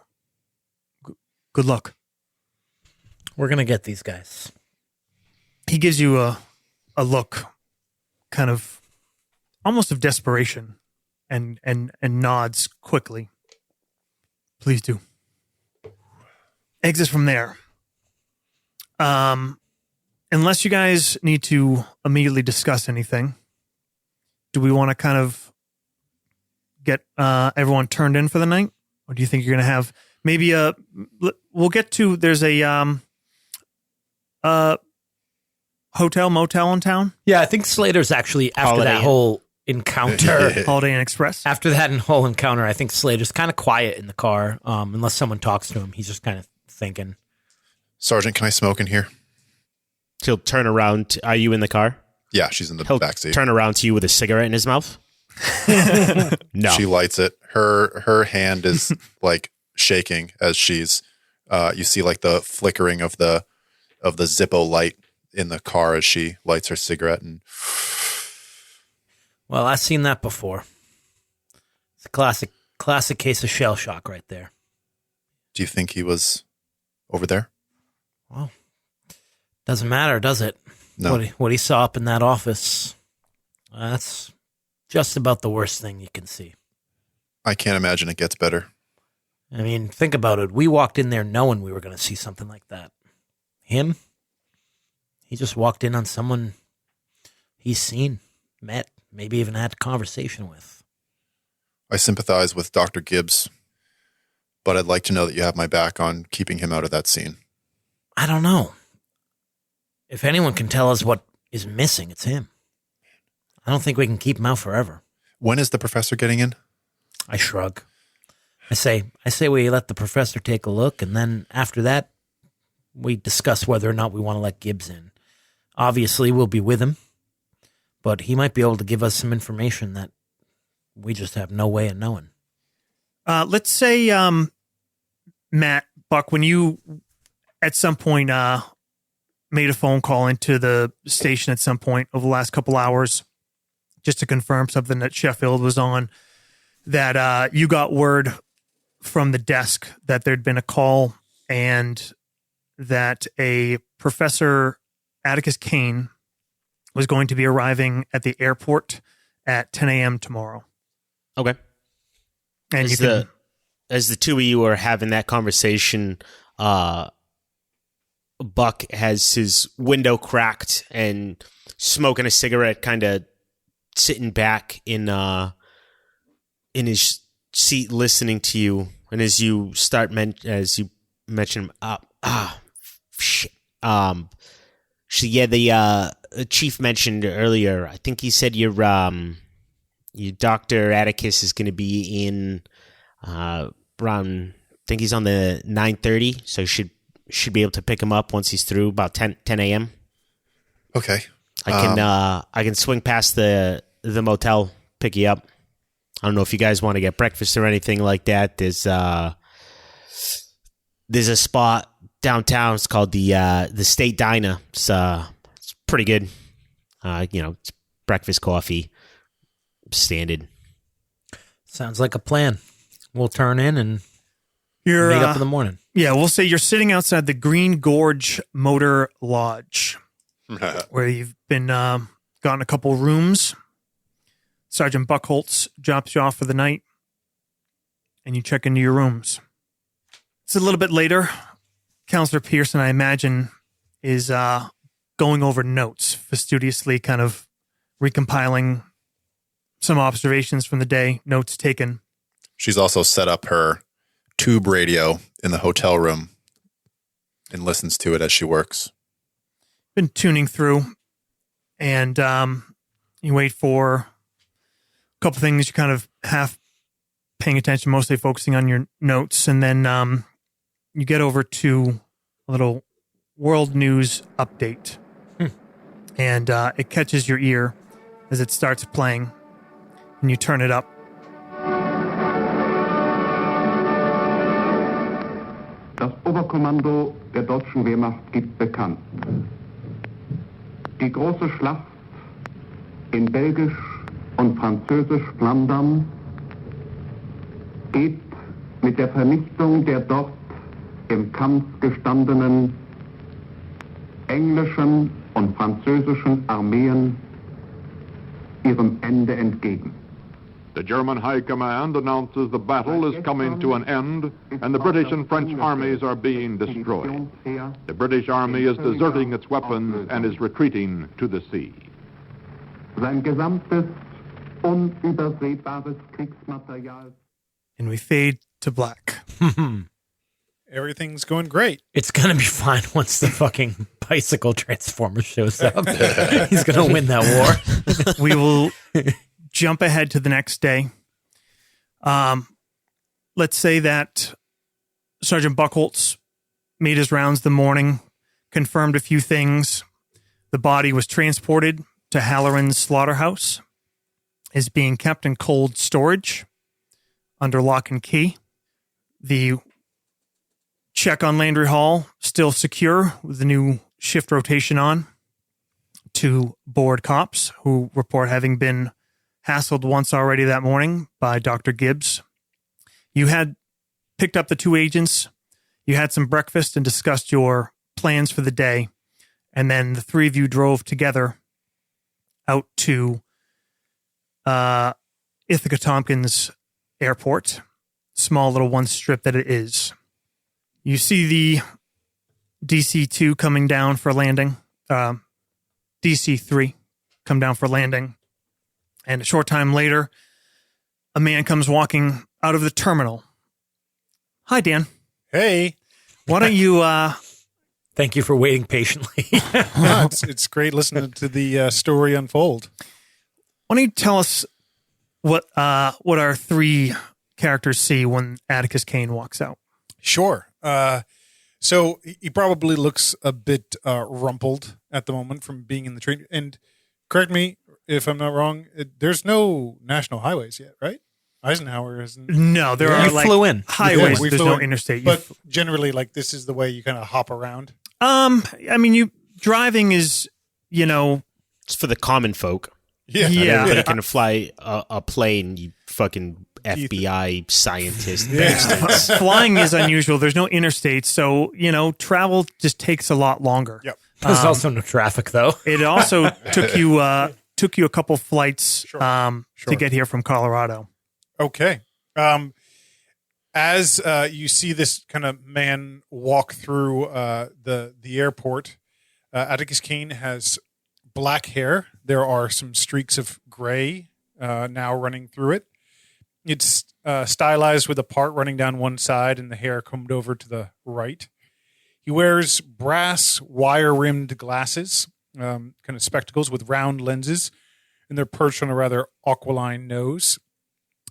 Good luck." We're going to get these guys. He gives you a look, kind of almost of desperation, and nods quickly. Please do. Exit from there. Unless you guys need to immediately discuss anything, do we want to kind of get everyone turned in for the night? Or do you think you're going to have maybe we'll get to, there's a hotel, motel in town? Yeah, I think Slater's actually, after Holiday that Inn. whole encounter, Holiday Inn Express? after that whole encounter, I think Slater's kind of quiet in the car, unless someone talks to him. He's just kind of thinking. Sergeant, can I smoke in here? He'll turn around. Are you in the car? Yeah, she's in the He'll backseat. turn around to you with a cigarette in his mouth. No. She lights it. Her hand is like shaking as she's you see like the flickering of the Zippo light in the car as she lights her cigarette. And Well, I've seen that before. It's a classic case of shell shock right there. do you think he was over there? Well, doesn't matter, does it? No. What he saw up in that office, that's just about the worst thing you can see. I can't imagine it gets better. I mean, think about it. We walked in there knowing we were going to see something like that. Him, he just walked in on someone he's seen, met, maybe even had a conversation with. I sympathize with Dr. Gibbs, but I'd like to know that you have my back on keeping him out of that scene. I don't know. If anyone can tell us what is missing, it's him. I don't think we can keep him out forever. When is the professor getting in? I shrug. I say we let the professor take a look, and then after that, we discuss whether or not we want to let Gibbs in. Obviously, we'll be with him, but he might be able to give us some information that we just have no way of knowing. Let's say, Matt, Buck, when you at some point made a phone call into the station at some point over the last couple hours just to confirm something that Sheffield was on, that you got word from the desk that there'd been a call and that a Professor Atticus Kane was going to be arriving at the airport at 10 a.m. tomorrow. Okay. And As the two of you are having that conversation, Buck has his window cracked and smoking a cigarette, kind of sitting back in his seat, listening to you. And as you as you mention, shit. So yeah, the chief mentioned earlier. I think he said your Dr. Atticus is going to be in around. I think he's on the 9:30, so should should be able to pick him up once he's through about 10 a.m. Okay. I can swing past the motel, pick you up. I don't know if you guys want to get breakfast or anything like that. There's a spot downtown. It's called the State Diner. It's pretty good. It's breakfast, coffee, standard. Sounds like a plan. We'll turn in and You're meet up in the morning. Yeah, we'll say you're sitting outside the Green Gorge Motor Lodge, where you've been gotten a couple rooms. Sergeant Buckholtz drops you off for the night, and you check into your rooms. It's a little bit later. Counselor Pearson, I imagine, is going over notes, fastidiously kind of recompiling some observations from the day, notes taken. She's also set up her tube radio in the hotel room and listens to it as she works. Been tuning through, and you wait for a couple things. You're kind of half paying attention, mostly focusing on your notes, and then you get over to a little world news update, and it catches your ear as it starts playing, and you turn it up. Das Oberkommando der deutschen Wehrmacht gibt bekannt. Die große Schlacht in Belgisch und Französisch Flandern geht mit der Vernichtung der dort im Kampf gestandenen englischen und französischen Armeen ihrem Ende entgegen. The German High Command announces the battle is coming to an end and the British and French armies are being destroyed. The British army is deserting its weapons and is retreating to the sea. Sein gesamtes unübersehbares Kriegsmaterial. And we fade to black. Everything's going great. It's going to be fine once the fucking bicycle transformer shows up. He's going to win that war. We will jump ahead to the next day. Let's say that Sergeant Buckholtz made his rounds the morning, confirmed a few things. The body was transported to Halloran's slaughterhouse, is being kept in cold storage under lock and key. The check on Landry Hall still secure with the new shift rotation on. 2 board cops who report having been hassled once already that morning by Dr. Gibbs. You had picked up the 2 agents. You had some breakfast and discussed your plans for the day. And then the 3 of you drove together out to Ithaca Tompkins Airport. Small little one strip that it is. You see the DC-2 coming down for landing. DC-3 come down for landing. And a short time later, a man comes walking out of the terminal. Hi, Dan. Hey. Why don't you... Thank you for waiting patiently. It's great listening to the story unfold. Why don't you tell us what our 3 characters see when Atticus Kane walks out? Sure. So he probably looks a bit rumpled at the moment from being in the train. And correct me if I'm not wrong, there's no national highways yet, right? Eisenhower isn't. No, there are like flew in. highways. We There's flew no in. interstate. But generally, like, this is the way you kind of hop around. I mean, driving is, It's for the common folk. Yeah. Everybody can fly a plane, you fucking FBI scientist bastards. flying is unusual. There's no interstate, so travel just takes a lot longer. Yep. There's also no traffic, though. It also took you a couple flights to get here from Colorado. Okay. As you see this kind of man walk through the airport, Atticus Kane has black hair. There are some streaks of gray now running through it. It's stylized with a part running down one side and the hair combed over to the right. He wears brass wire-rimmed glasses, kind of spectacles with round lenses, and they're perched on a rather aquiline nose.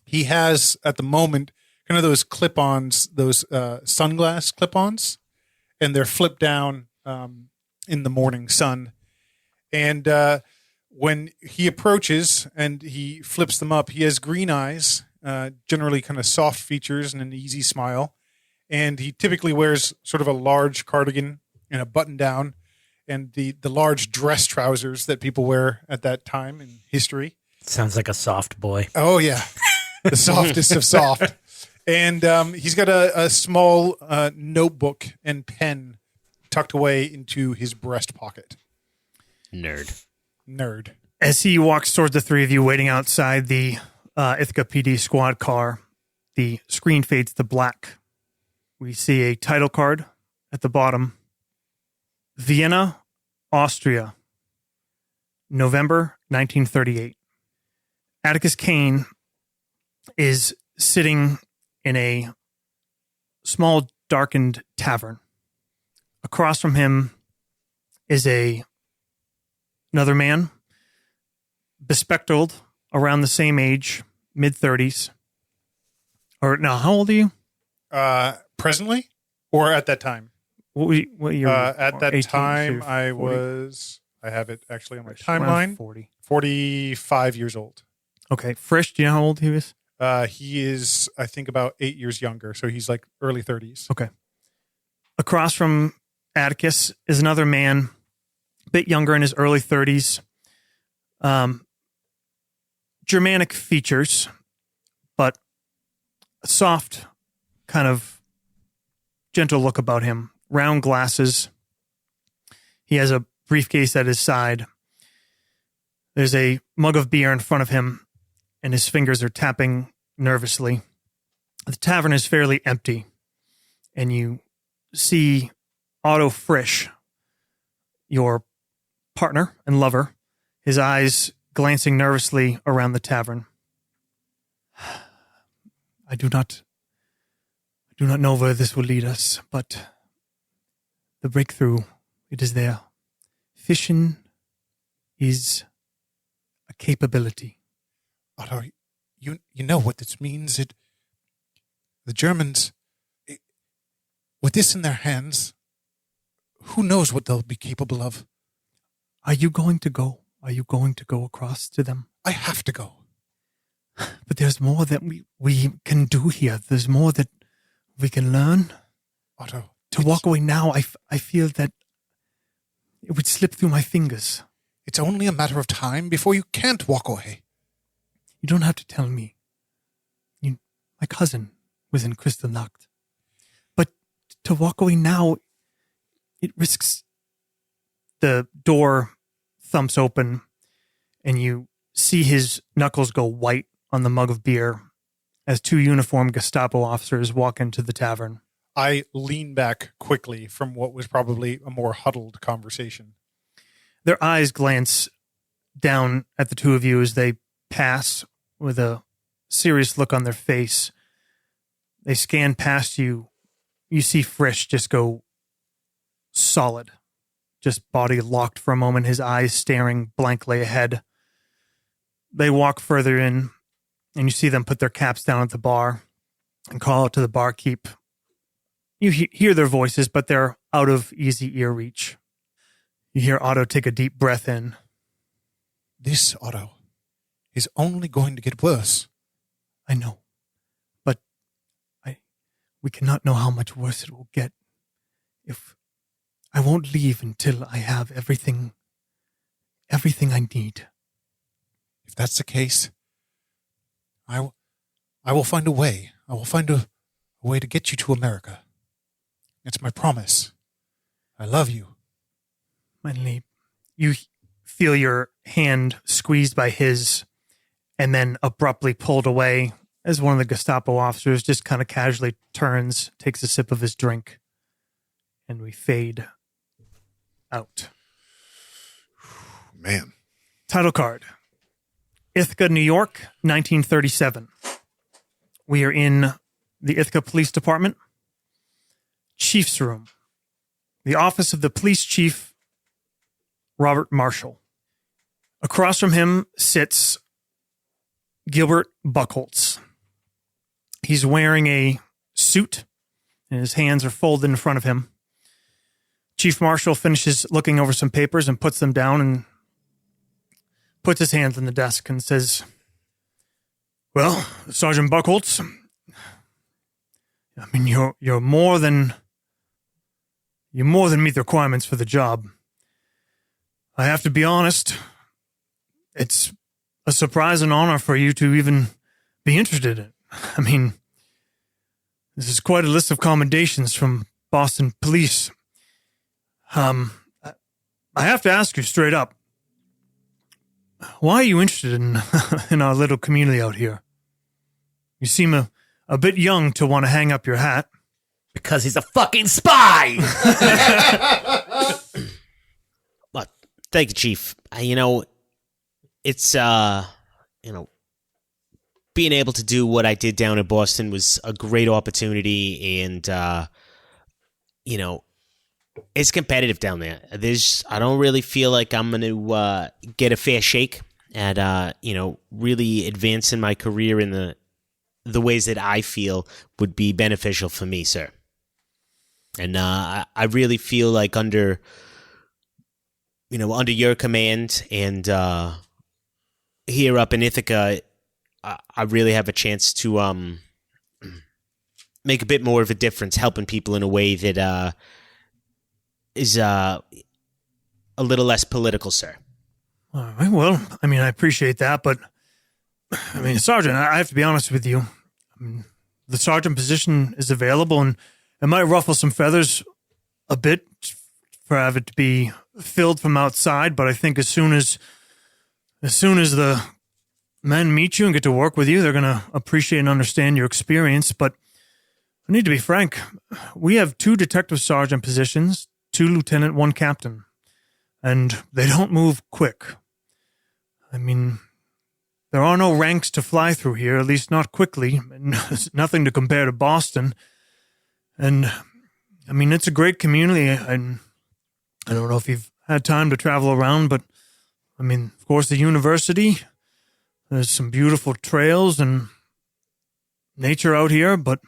He has, at the moment, kind of those clip-ons, those sunglass clip-ons, and they're flipped down in the morning sun. And when he approaches and he flips them up, he has green eyes, generally kind of soft features and an easy smile. And he typically wears sort of a large cardigan and a button down and the large dress trousers that people wear at that time in history. Sounds like a soft boy. Oh, yeah. The softest of soft. And he's got a small notebook and pen tucked away into his breast pocket. Nerd. As he walks towards the three of you waiting outside the Ithaca PD squad car, the screen fades to black. We see a title card at the bottom. Vienna, Austria, November 1938. Atticus Kane is sitting in a small, darkened tavern. Across from him is another man, bespectacled, around the same age, mid-30s. Or no, how old are you? Presently or at that time? What year? At that 18, time, so I 40? was, I have it actually on my Around timeline, 40. 45 years old. Okay. Frisch, do you know how old he was? He is, I think, about 8 years younger. So he's like early 30s. Okay. Across from Atticus is another man, a bit younger in his early 30s. Germanic features, but a soft, kind of gentle look about him. Round glasses. He has a briefcase at his side. There's a mug of beer in front of him, and his fingers are tapping nervously. The tavern is fairly empty, and you see Otto Frisch, your partner and lover, his eyes glancing nervously around the tavern. I do not know where this will lead us, but the breakthrough, it is there. Fishing is a capability. Otto, you know what this means. The Germans, with this in their hands, who knows what they'll be capable of? Are you going to go? Are you going to go across to them? I have to go. But there's more that we can do here. There's more that we can learn. Otto. To walk away now, I feel that it would slip through my fingers. It's only a matter of time before you can't walk away. You don't have to tell me. My cousin was in Kristallnacht. But to walk away now, it risks... The door thumps open, and you see his knuckles go white on the mug of beer as two uniformed Gestapo officers walk into the tavern. I lean back quickly from what was probably a more huddled conversation. Their eyes glance down at the two of you as they pass with a serious look on their face. They scan past you. You see Frisch just go solid, just body locked for a moment, his eyes staring blankly ahead. They walk further in, and you see them put their caps down at the bar and call out to the barkeep. You hear their voices, but they're out of easy ear reach. You hear Otto take a deep breath in. This, Otto, is only going to get worse. I know, but we cannot know how much worse it will get. If I won't leave until I have everything I need. If that's the case, I will find a way. I will find a way to get you to America. It's my promise. I love you. Mein Lieb. You feel your hand squeezed by his and then abruptly pulled away as one of the Gestapo officers just kind of casually turns, takes a sip of his drink, and we fade out. Man. Title card. Ithaca, New York, 1937. We are in the Ithaca Police Department. Chief's room. The office of the police chief, Robert Marshall. Across from him sits Gilbert Buchholz. He's wearing a suit, and his hands are folded in front of him. Chief Marshal finishes looking over some papers and puts them down and puts his hands on the desk and says, "Well, Sergeant Buckholz, I mean, you more than meet the requirements for the job. I have to be honest, it's a surprise and honor for you to even be interested in it. I mean, this is quite a list of commendations from Boston police. I have to ask you straight up, why are you interested in in our little community out here? You seem a bit young to want to hang up your hat." Because he's a fucking spy. Well, thank you, Chief. It's being able to do what I did down in Boston was a great opportunity, and it's competitive down there. I don't really feel like I'm going to get a fair shake at really advancing my career in the ways that I feel would be beneficial for me, sir. And I really feel like under your command and here up in Ithaca, I really have a chance to make a bit more of a difference, helping people in a way that is a little less political, sir. All right, well, I mean, I appreciate that, but I mean, Sergeant, I have to be honest with you. I mean, the sergeant position is available, and it might ruffle some feathers a bit for have it to be filled from outside. But I think as soon as the men meet you and get to work with you, they're going to appreciate and understand your experience. But I need to be frank. We have 2 detective sergeant positions, 2 lieutenant, 1 captain, and they don't move quick. I mean, there are no ranks to fly through here, at least not quickly. Nothing to compare to Boston. And, I mean, it's a great community, and I don't know if you've had time to travel around, but, I mean, of course, the university, there's some beautiful trails and nature out here, but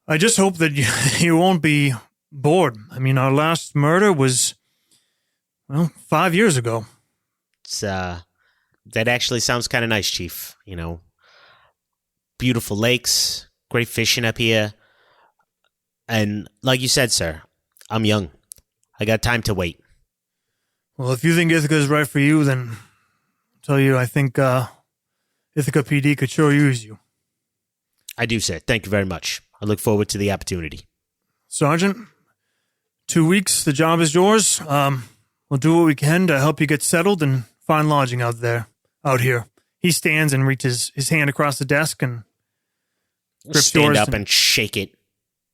I just hope that you won't be bored. I mean, our last murder was, 5 years ago. That actually sounds kind of nice, Chief. Beautiful lakes, great fishing up here. And like you said, sir, I'm young. I got time to wait. Well, if you think Ithaca is right for you, then I'll tell you, I think Ithaca PD could sure use you. I do, sir. Thank you very much. I look forward to the opportunity. Sergeant, 2 weeks, the job is yours. We'll do what we can to help you get settled and find lodging out here. He stands and reaches his hand across the desk and grips Stand yours. up and shake it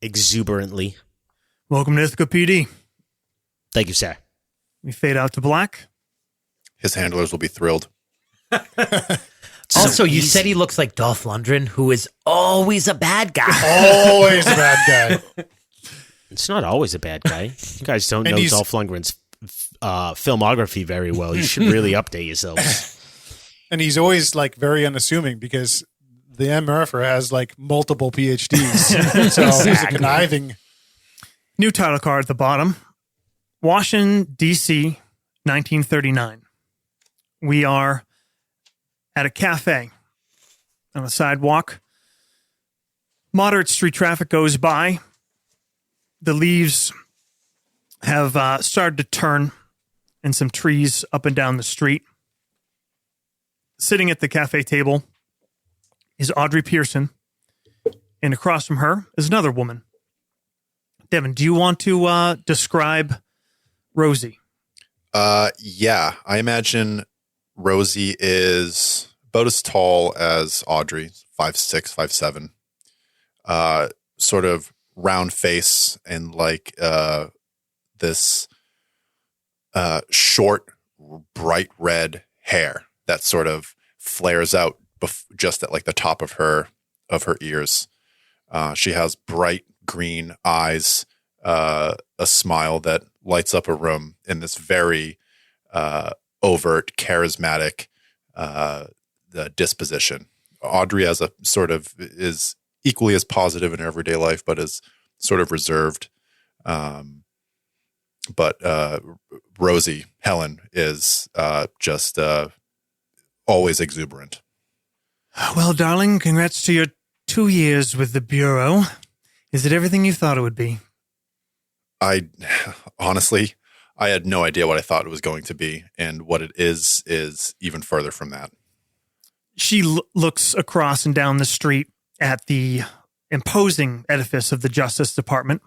exuberantly. Welcome to Ithaca PD. Thank you, sir. We fade out to black. His handlers will be thrilled. Also, you said he looks like Dolph Lundgren, who is always a bad guy. Always a bad guy. It's not always a bad guy. You guys don't And know he's- Dolph Lundgren's filmography very well. You should really update yourselves. And he's always like very unassuming because the MRFer has like multiple PhDs. So he's a conniving. New title card at the bottom. Washington, D.C., 1939. We are at a cafe on a sidewalk. Moderate street traffic goes by. The leaves have started to turn and some trees up and down the street. Sitting at the cafe table is Audrey Pearson, and across from her is another woman. Devin, do you want to describe Rosie? Yeah, I imagine Rosie is about as tall as Audrey, 5'6", 5'7". Sort of round face and like this short, bright red hair that sort of flares out just at like the top of her ears. She has bright green eyes, a smile that lights up a room in this very overt, charismatic disposition. Audrey as a sort of is equally as positive in her everyday life, but is sort of reserved. but Rosie, Helen, is just always exuberant. Well, darling, congrats to your 2 years with the Bureau. Is it everything you thought it would be? Honestly, I had no idea what I thought it was going to be, and what it is even further from that. She looks across and down the street at the imposing edifice of the Justice Department.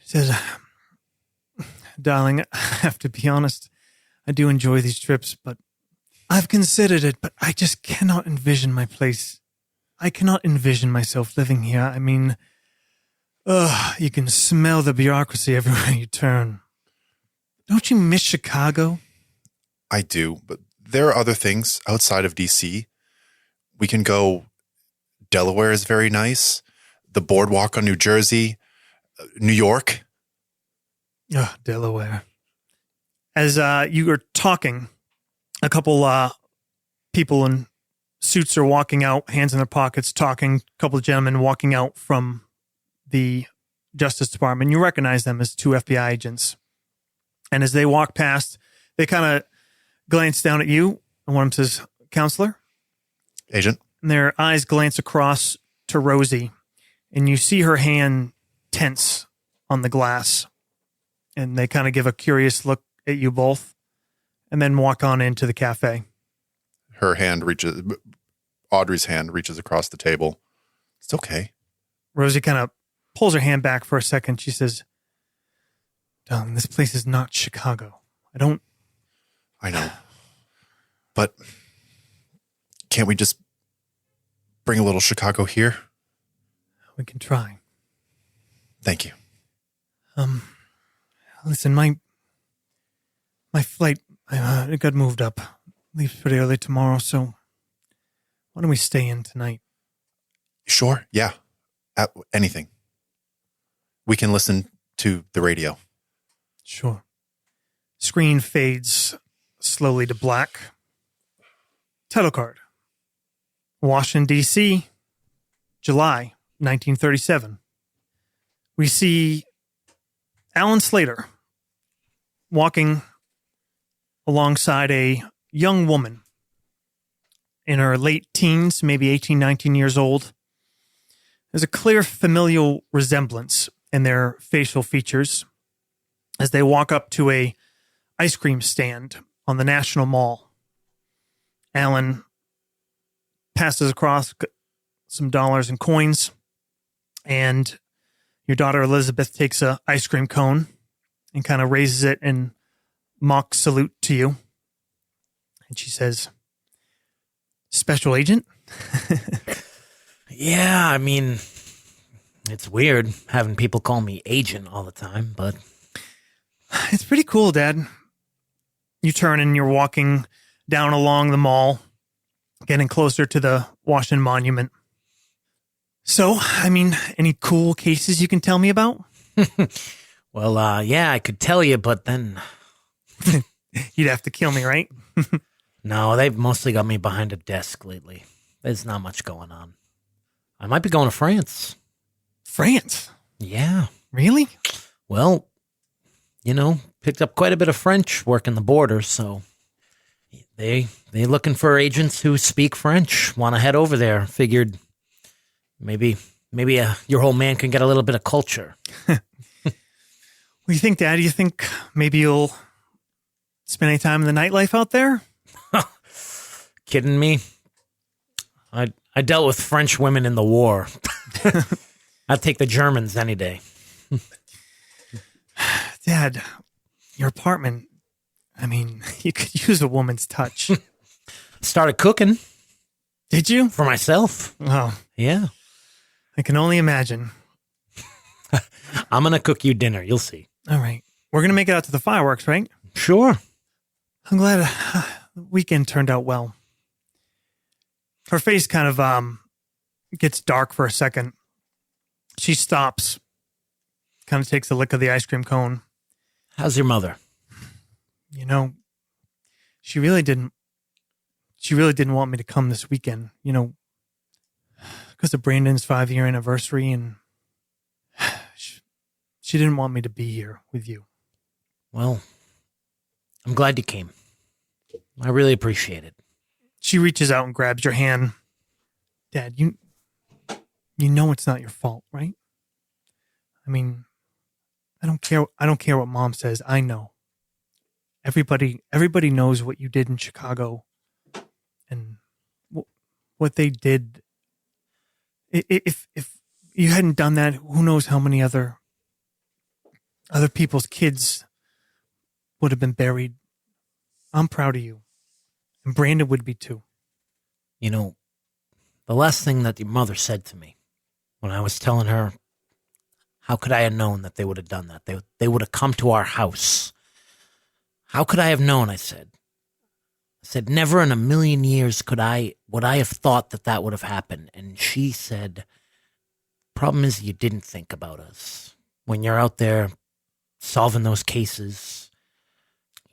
She says, darling, I have to be honest. I do enjoy these trips, but I've considered it, but I just cannot envision my place. I cannot envision myself living here. I mean, you can smell the bureaucracy everywhere you turn. Don't you miss Chicago? I do, but there are other things outside of D.C. We can go. Delaware is very nice. The boardwalk on New Jersey, New York. Delaware. As you were talking, a couple people in suits are walking out, hands in their pockets, talking. A couple of gentlemen walking out from the Justice Department. You recognize them as 2 FBI agents. And as they walk past, they kind of glance down at you, and one of them says, Counselor? Agent. And their eyes glance across to Rosie, and you see her hand tense on the glass. And they kind of give a curious look at you both, and then walk on into the cafe. Audrey's hand reaches across the table. It's okay. Rosie kind of pulls her hand back for a second. She says, darling, this place is not Chicago. I know. But can't we just bring a little Chicago here? We can try. Thank you. Listen, my flight, it got moved up. Leaves pretty early tomorrow, so why don't we stay in tonight? Sure, yeah. Anything. We can listen to the radio. Sure. Screen fades slowly to black. Title card. Washington, D.C., July 1937. We see Alan Slater walking alongside a young woman in her late teens, maybe 18, 19 years old. There's a clear familial resemblance in their facial features as they walk up to a ice cream stand on the National Mall. Alan passes across some dollars and coins, and your daughter Elizabeth takes a ice cream cone and kind of raises it in mock salute to you. And she says, Special Agent? Yeah, I mean, it's weird having people call me Agent all the time, but... It's pretty cool, Dad. You turn and you're walking down along the mall, getting closer to the Washington Monument. So, I mean, any cool cases you can tell me about? Well, yeah, I could tell you, but then... You'd have to kill me, right? No, they've mostly got me behind a desk lately. There's not much going on. I might be going to France. France? Yeah. Really? Well, picked up quite a bit of French working the border, so they looking for agents who speak French. Want to head over there. Figured maybe your whole man can get a little bit of culture. What do you think, Dad? Do you think maybe you'll spend any time in the nightlife out there? Kidding me? I dealt with French women in the war. I'd take the Germans any day. Dad, your apartment, I mean, you could use a woman's touch. Started cooking. Did you? For myself. Oh. Yeah. I can only imagine. I'm going to cook you dinner. You'll see. All right. We're going to make it out to the fireworks, right? Sure. I'm glad the weekend turned out well. Her face kind of gets dark for a second. She stops, kind of takes a lick of the ice cream cone. How's your mother? She really didn't want me to come this weekend, because of Brandon's 5-year anniversary, and she didn't want me to be here with you. Well, I'm glad you came. I really appreciate it. She reaches out and grabs your hand. Dad, you know it's not your fault, right? I mean, I don't care what Mom says. I know. Everybody knows what you did in Chicago and what they did. If you hadn't done that, who knows how many other people's kids would have been buried. I'm proud of you. And Brandon would be too. You know, the last thing that your mother said to me when I was telling her, how could I have known that they would have done that? They would have come to our house. How could I have known, I said. I said, never in a million years would I have thought that would have happened. And she said, problem is you didn't think about us. When you're out there solving those cases,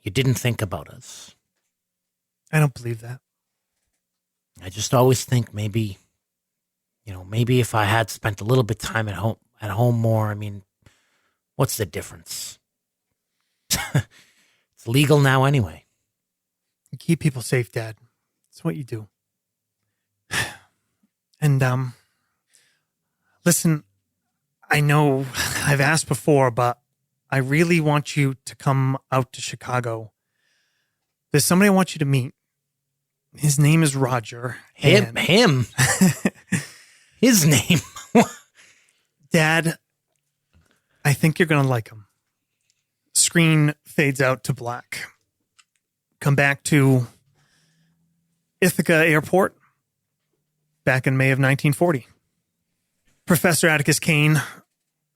you didn't think about us. I don't believe that. I just always think maybe if I had spent a little bit of time at home more, I mean, what's the difference? It's legal now anyway. You keep people safe, Dad. It's what you do. And, listen, I know I've asked before, but I really want you to come out to Chicago. There's somebody I want you to meet. His name is Roger. Him? His name? Dad, I think you're going to like him. Screen fades out to black. Come back to Ithaca Airport back in May of 1940. Professor Atticus Kane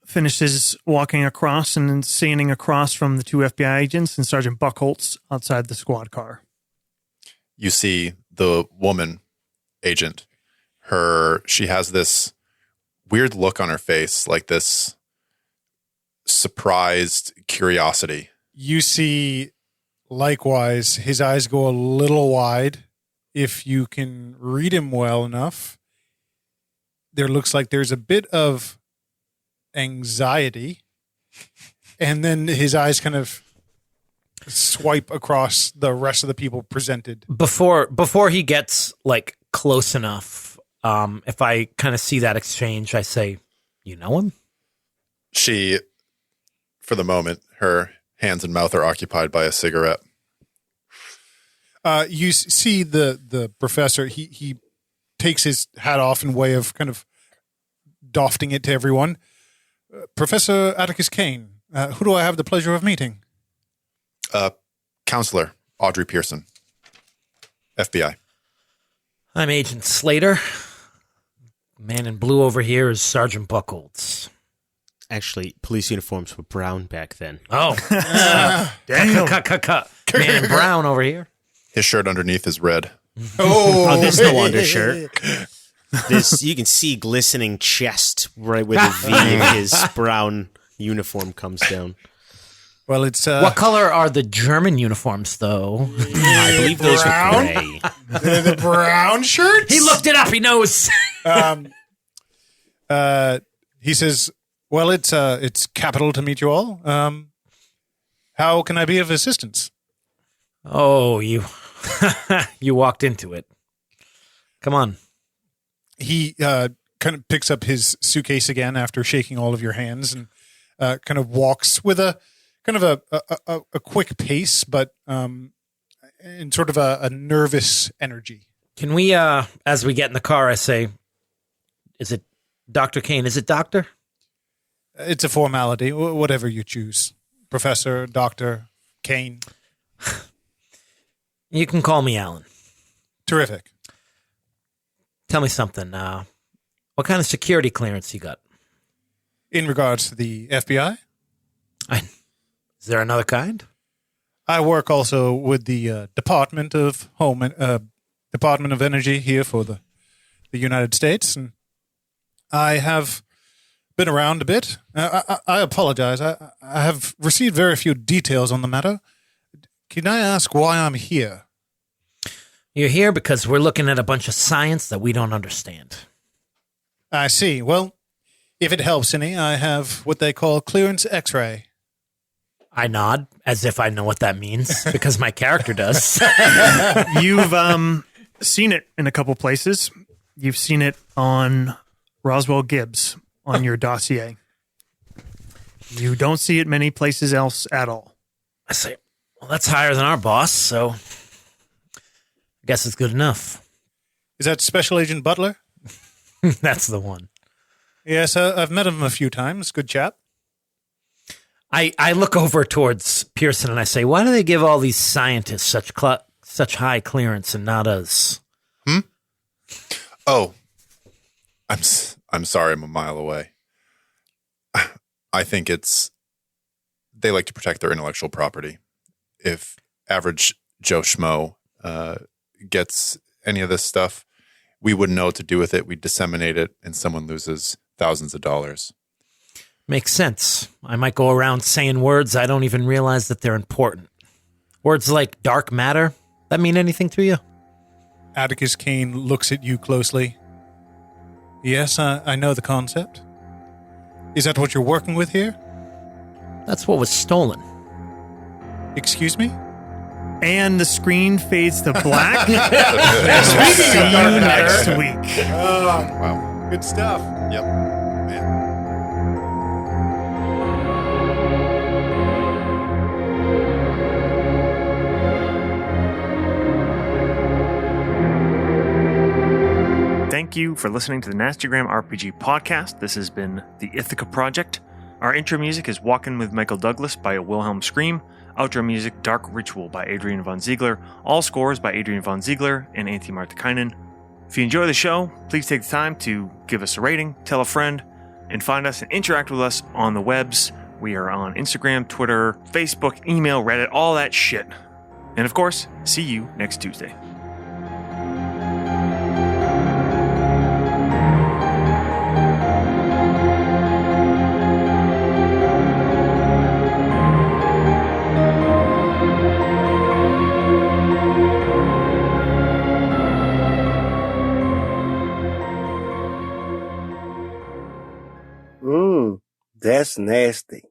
finishes walking across and then standing across from the two FBI agents and Sergeant Buckholtz outside the squad car. You see the woman agent. She has this weird look on her face, like this surprised curiosity. You see, likewise, his eyes go a little wide. If you can read him well enough, there looks like there's a bit of anxiety, and then his eyes kind of swipe across the rest of the people presented. Before he gets like close enough, if I kind of see that exchange, I say, "You know him?" She, for the moment, her hands and mouth are occupied by a cigarette. You see the professor. He takes his hat off in way of kind of doffing it to everyone. Professor Atticus Kane. Who do I have the pleasure of meeting? Counselor Audrey Pearson, FBI. I'm Agent Slater. Man in blue over here is Sergeant Buckholtz. Actually, police uniforms were brown back then. Oh, Damn. cut. Man in brown over here. His shirt underneath is red. Oh, there's no undershirt. You can see glistening chest right where the V of his brown uniform comes down. Well, it's What color are the German uniforms, though? I believe those were gray. the brown shirts. He looked it up. He knows. He says, "Well, it's capital to meet you all. How can I be of assistance?" Oh, you walked into it. Come on. He kind of picks up his suitcase again after shaking all of your hands and kind of walks with a kind of a quick pace, but in sort of a nervous energy. Can we, as we get in the car, I say, is it Dr. Kane? Is it Doctor? It's a formality, whatever you choose. Professor, Dr. Kane. You can call me Alan. Terrific. Tell me something. What kind of security clearance you got? In regards to the FBI? Is there another kind? I work also with the Department of Department of Energy here for the United States, and I have been around a bit. I apologize. I have received very few details on the matter. Can I ask why I'm here? You're here because we're looking at a bunch of science that we don't understand. I see. Well, if it helps any, I have what they call clearance X-ray. I nod as if I know what that means because my character does. You've seen it in a couple places. You've seen it on Roswell Gibbs on your dossier. You don't see it many places else at all. I say, well, that's higher than our boss, so I guess it's good enough. Is that Special Agent Butler? That's the one. Yes, I've met him a few times. Good chap. I look over towards Pearson and I say, why do they give all these scientists such high clearance and not us? Oh, I'm sorry. I'm a mile away. I think they like to protect their intellectual property. If average Joe Schmo gets any of this stuff, we wouldn't know what to do with it. We'd disseminate it, and someone loses thousands of dollars. Makes sense. I might go around saying words I don't even realize that they're important. Words like dark matter, that mean anything to you? Atticus Kane looks at you closely. Yes, I know the concept. Is that what you're working with here? That's what was stolen. Excuse me? And the screen fades to black. See you next week. Wow. Good stuff. Yep. Man. Thank you for listening to the Nastygram RPG podcast. This has been the Ithaca Project. Our intro music is Walkin' with Michael Douglas by Wilhelm Scream. Outro music, Dark Ritual by Adrian von Ziegler. All scores by Adrian von Ziegler and Antti Martikainen. If you enjoy the show, please take the time to give us a rating, tell a friend, and find us and interact with us on the webs. We are on Instagram, Twitter, Facebook, email, Reddit, all that shit. And of course, see you next Tuesday. That's nasty.